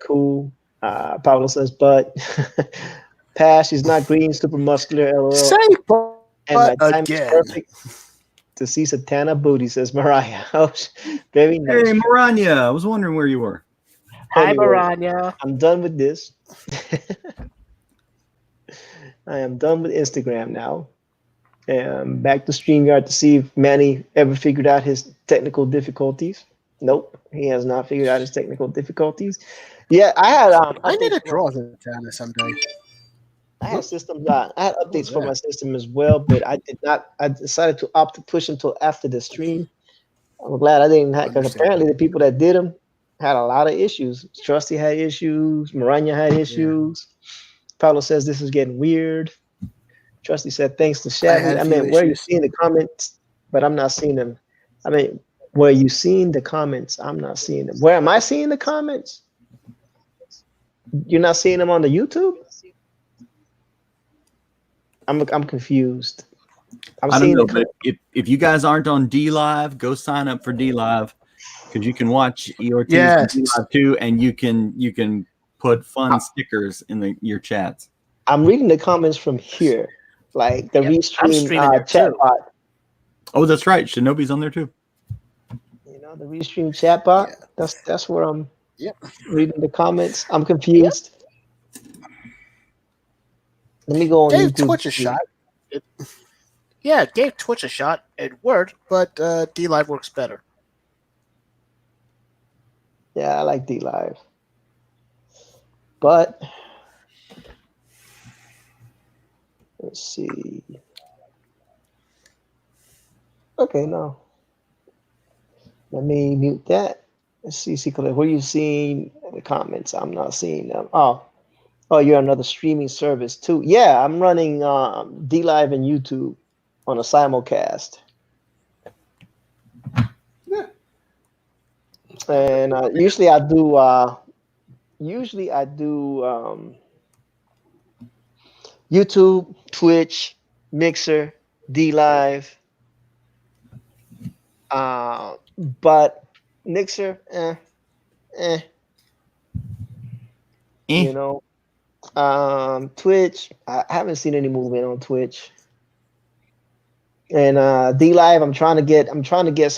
Cool. Pablo says, but pass. She's not green, super muscular. LOL. Say And my time again. is perfect to see Satana booty, says Mariah. Oh, very nice. Hey, Maranya, I was wondering where you were. Hi, Anyway, Maranya. I'm done with this. I am done with Instagram now. And back to StreamYard to see if Manny ever figured out his technical difficulties. Nope, he has not figured out his technical difficulties. Yeah, I had I need to updates draw the Satana someday. I had systems. I had updates for my system as well, but I did not. I decided to opt to push until after the stream. I'm glad I didn't have, because apparently the people that did them had a lot of issues. Trusty had issues. Maranya had issues. Paulo says this is getting weird. Trusty said thanks to Shabby. I mean, where are you seeing the comments? But I'm not seeing them. I mean, where you seeing the comments? I'm not seeing them. Where am I seeing the comments? You're not seeing them on the YouTube? I'm confused. I don't know, but if you guys aren't on DLive, go sign up for DLive, because you can watch Ortiz on DLive too, and you can put fun stickers in your chats. I'm reading the comments from here, like the Restream chat bot. Oh, that's right. Shinobi's on there too. You know, the Restream chat bot. That's where I'm reading the comments. I'm confused. Let me go on Gave YouTube. Twitch a shot. Gave Twitch a shot. It worked, but DLive works better. Yeah, I like DLive. But let's see. Okay, no. Let me mute that. Let's see, where you seeing the comments? I'm not seeing them. Oh, you're another streaming service too. Yeah, I'm running DLive and YouTube on a simulcast. Yeah. And usually I do YouTube, Twitch, Mixer, DLive. But Mixer, you know. Twitch, I haven't seen any movement on Twitch. And DLive, I'm trying to get some, trying to get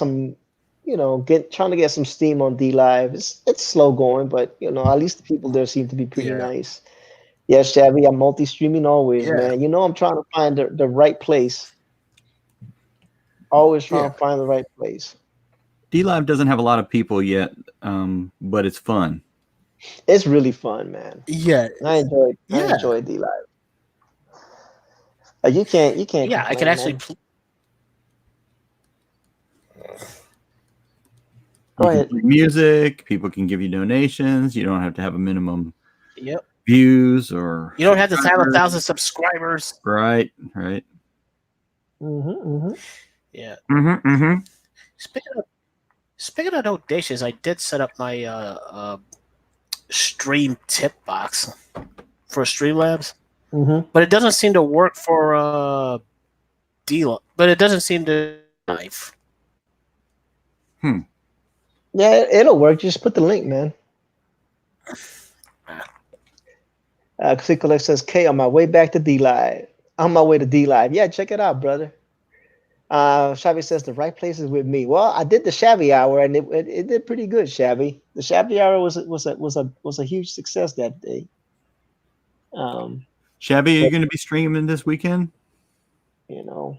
some steam on DLive. It's slow going, but at least the people there seem to be pretty nice. Yeah, Shabby, I'm multi-streaming always, man. I'm trying to find the right place. Always trying to find the right place. DLive doesn't have a lot of people yet, but it's fun. It's really fun, man. Yeah, I enjoy DLive. You can't. Yeah, complain, I can actually. Go ahead. Music. People can give you donations. You don't have to have a minimum. Yep. Views or. You don't have to have 1,000 subscribers. Right. Yeah. Speaking of donations, I did set up my stream tip box for Streamlabs, but it doesn't seem to work for DLive. But it doesn't seem to live. Yeah, it'll work. Just put the link, man. Collect says, K, on my way back to DLive. On my way to DLive. Yeah, check it out, brother. Shabby says the right place is with me. Well, I did the Shabby hour and it did pretty good, Shabby. The Shabby Hour was a huge success that day. Shabby, are you going to be streaming this weekend? You know.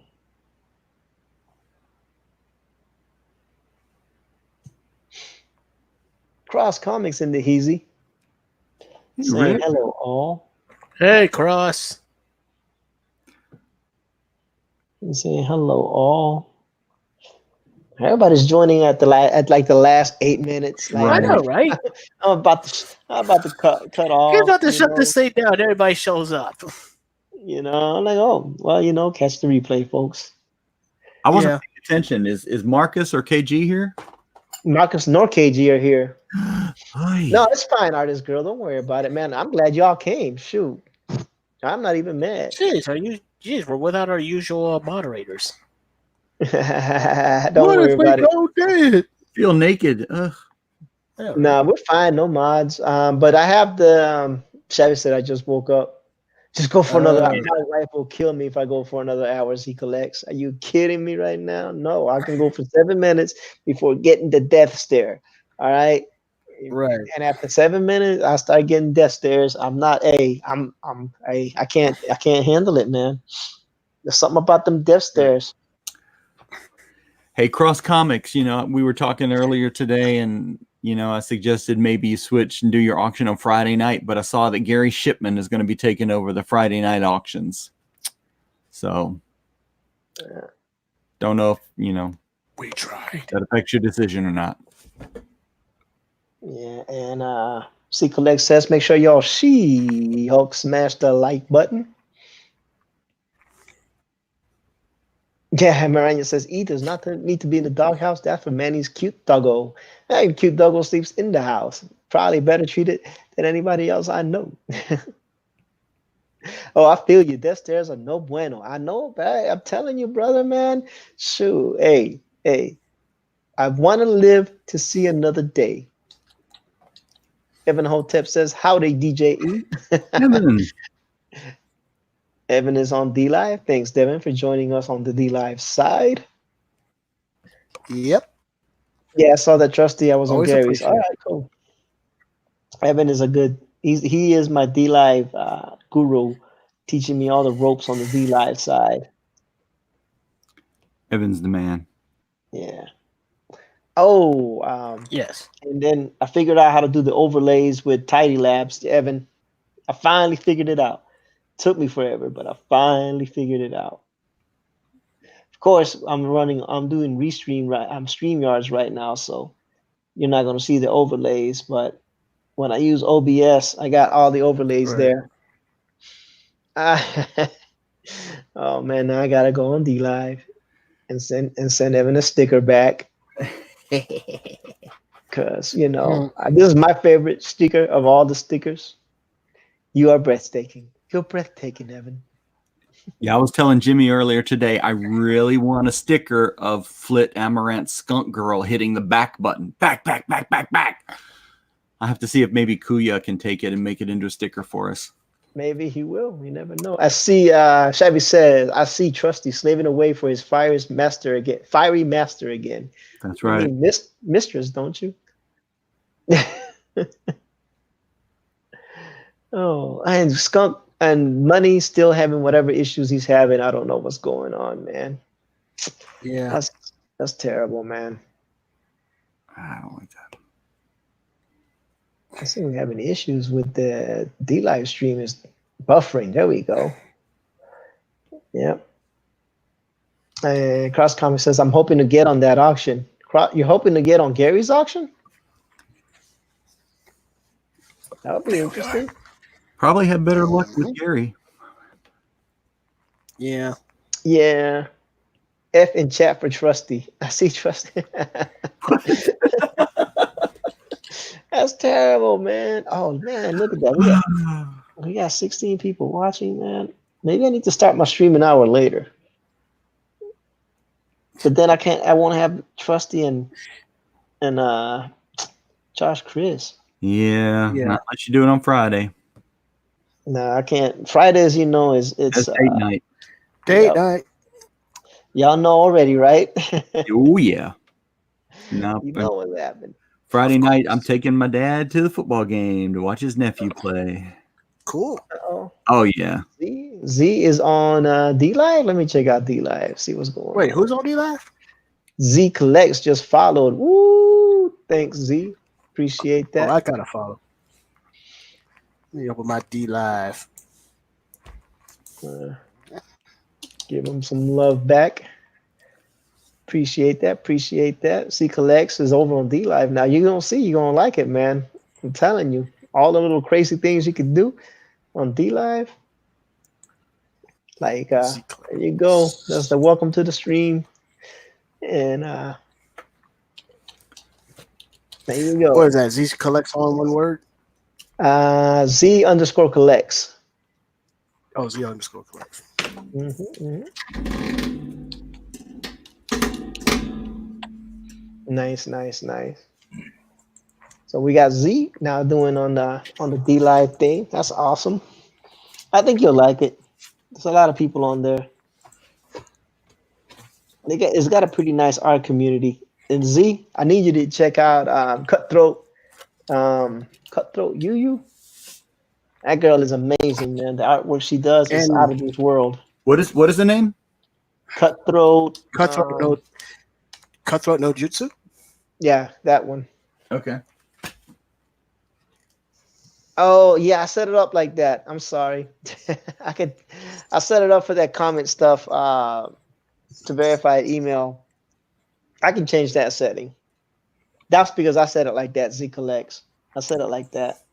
Cross Comics in the Heezy. Saying hello all. Hey, Cross. He's saying hello all. Everybody's joining at the last 8 minutes. Like, I know, right? I'm about to cut off. You're about to shut this thing down. Everybody shows up. You know, I'm like, oh, well, you know, catch the replay, folks. I wasn't paying attention. Is Marcus or KG here? Marcus nor KG are here. Hi. No, it's fine, artist girl. Don't worry about it, man. I'm glad y'all came. Shoot, I'm not even mad. Jeez, we're without our usual moderators. Don't worry about it. Dead? Feel naked. Ugh. Nah, we're fine. No mods. But I have the Shabby said I just woke up. Just go for another hour. My wife will kill me if I go for another hour as he collects. Are you kidding me right now? No, I can go for 7 minutes before getting the death stare. All right. Right. And after 7 minutes, I start getting death stares. I can't handle it, man. There's something about them death stares. Hey, Cross Comics, you know, we were talking earlier today, and you know, I suggested maybe you switch and do your auction on Friday night, but I saw that Gary Shipman is going to be taking over the Friday night auctions. So, don't know if, you know, we tried. That affects your decision or not. Yeah, and C Collect says, make sure y'all She-Hulk smash the like button. Yeah, Miranda says, E does not need to be in the doghouse. That's for Manny's cute doggo. Hey, cute doggo sleeps in the house. Probably better treated than anybody else I know. Oh, I feel you. Death stairs are no bueno. I know, but I'm telling you, brother, man. Shoot, hey. I want to live to see another day. Evan Hotep says, howdy, DJ E. Evan. Evan is on DLive. Thanks, Devin, for joining us on the DLive side. Yep. Yeah, I saw that Trusty. I was Always on Gary's. appreciate All right, cool. Evan is a good. He is my DLive guru, teaching me all the ropes on the DLive side. Evan's the man. Yeah. Oh, yes. And then I figured out how to do the overlays with Tidy Labs. Evan, I finally figured it out. Took me forever, but I finally figured it out. Of course, I'm doing Restream right. I'm StreamYards right now, so you're not going to see the overlays. But when I use OBS, I got all the overlays there. Oh man, now I gotta go on DLive and send Evan a sticker back. Cause you know this is my favorite sticker of all the stickers. You are breathtaking. You're breathtaking, Evan. Yeah, I was telling Jimmy earlier today, I really want a sticker of Flit Amaranth Skunk Girl hitting the back button. Back. I have to see if maybe Kuya can take it and make it into a sticker for us. Maybe he will. You never know. I see Shabby says, I see Trusty slaving away for his fiery master again. That's right. You mean mistress, don't you? Oh, and Skunk and Money still having whatever issues he's having. I don't know what's going on, man. Yeah. That's terrible, man. I don't like that. I see we're having issues with the DLive stream is buffering. There we go. Yep. And Cross Comic says, I'm hoping to get on that auction. You're hoping to get on Gary's auction? That would be interesting. Probably have better luck with Gary. Yeah. Yeah. F in chat for Trusty. I see Trusty. That's terrible, man. Oh man, look at that. We got 16 people watching, man. Maybe I need to start my stream an hour later. But then I won't have Trusty and Josh Chris. Yeah. Not unless you do it on Friday. No, I can't. Fridays, you know, it's That's date night. Date night. Y'all know already, right? Oh yeah. No, you know what's happening. Friday night, I'm taking my dad to the football game to watch his nephew play. Cool. Oh yeah. Z is on DLive. Let me check out DLive. See what's going on. Wait, who's on DLive? Z Collects just followed. Woo! Thanks, Z. Appreciate that. Oh, I gotta follow. Let me open my DLive. Give him some love back. Appreciate that. Appreciate that. Z Collects is over on DLive now. You're gonna see. You're gonna like it, man. I'm telling you, all the little crazy things you can do on DLive. Like there you go. That's the welcome to the stream. And there you go. What is that? Z Collects all in one word? Z_collects. Oh, Z_collects. Nice. So we got Z now doing on the DLive thing. That's awesome. I think you'll like it. There's a lot of people on there. It's got a pretty nice art community. And Z, I need you to check out Cutthroat Yu. That girl is amazing, man. The artwork she does is out of this world. What is the name? Cutthroat no Jutsu? Yeah, that one. Okay. Oh yeah, I set it up like that. I'm sorry. I set it up for that comment stuff to verify email. I can change that setting. That's because I set it like that. Z Collects. I set it like that.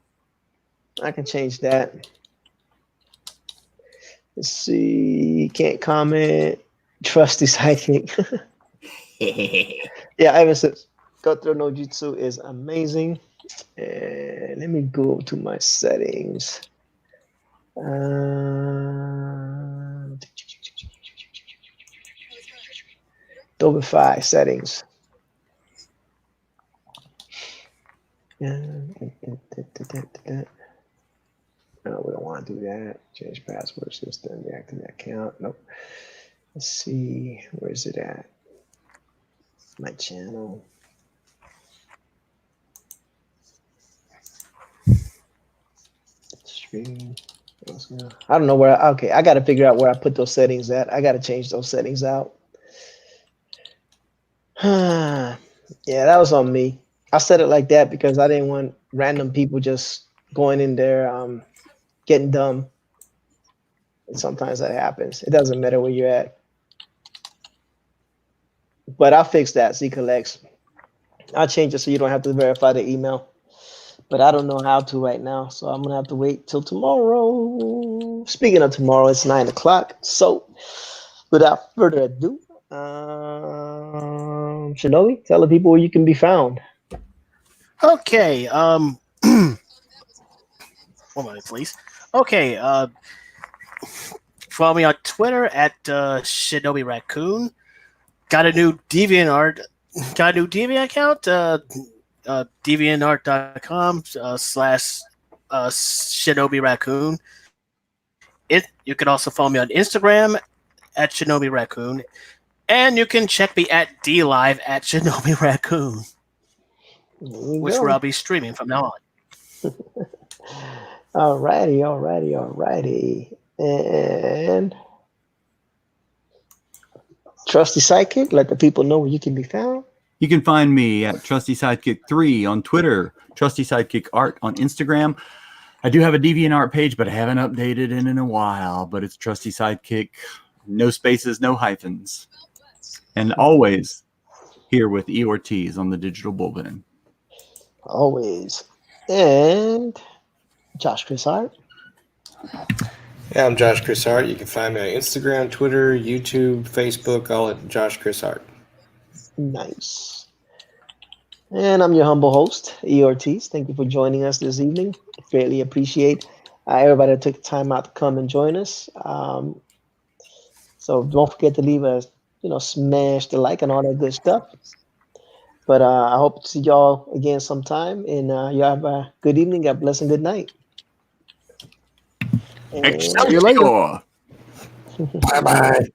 I can change that. Let's see. Can't comment. Trusty psychic. Yeah, ever since Cutthroat no Jutsu is amazing. And let me go to my settings. Dobify settings. No, we don't want to do that. Change password system, deactivate account. Nope. Let's see. Where is it at? My channel. Stream. I don't know where. Okay, I got to figure out where I put those settings at. I got to change those settings out. Yeah, that was on me. I said it like that because I didn't want random people just going in there, getting dumb. And sometimes that happens. It doesn't matter where you're at. But I'll fix that. Z Collects. I'll change it so you don't have to verify the email. But I don't know how to right now, so I'm gonna have to wait till tomorrow. Speaking of tomorrow, it's 9 o'clock. So, without further ado, Shinobi, tell the people where you can be found. Okay. 1 minute, please. Okay. Follow me on Twitter at Shinobi Raccoon. Got a new DeviantArt account. DeviantArt.com / Shinobi Raccoon. You can also follow me on Instagram at Shinobi Raccoon. And you can check me at DLive at Shinobi Raccoon, which where I'll be streaming from now on. Alrighty. And Trusty Sidekick, let the people know where you can be found. You can find me at Trusty Sidekick 3 on Twitter, Trusty Sidekick Art on Instagram. I do have a DeviantArt page, but I haven't updated it in a while. But it's Trusty Sidekick, no spaces, no hyphens. And always here with E. Ortiz on the Digital Bullpen. Always. And Josh Chris Hart. Yeah, I'm Josh Chris Hart. You can find me on Instagram, Twitter, YouTube, Facebook, all at Josh Chris Hart. Nice. And I'm your humble host, E. Ortiz. Thank you for joining us this evening. Greatly appreciate everybody that took the time out to come and join us. So don't forget to leave a, smash the like and all that good stuff. But I hope to see y'all again sometime. And y'all have a good evening. God bless and good night. See you later. Bye-bye.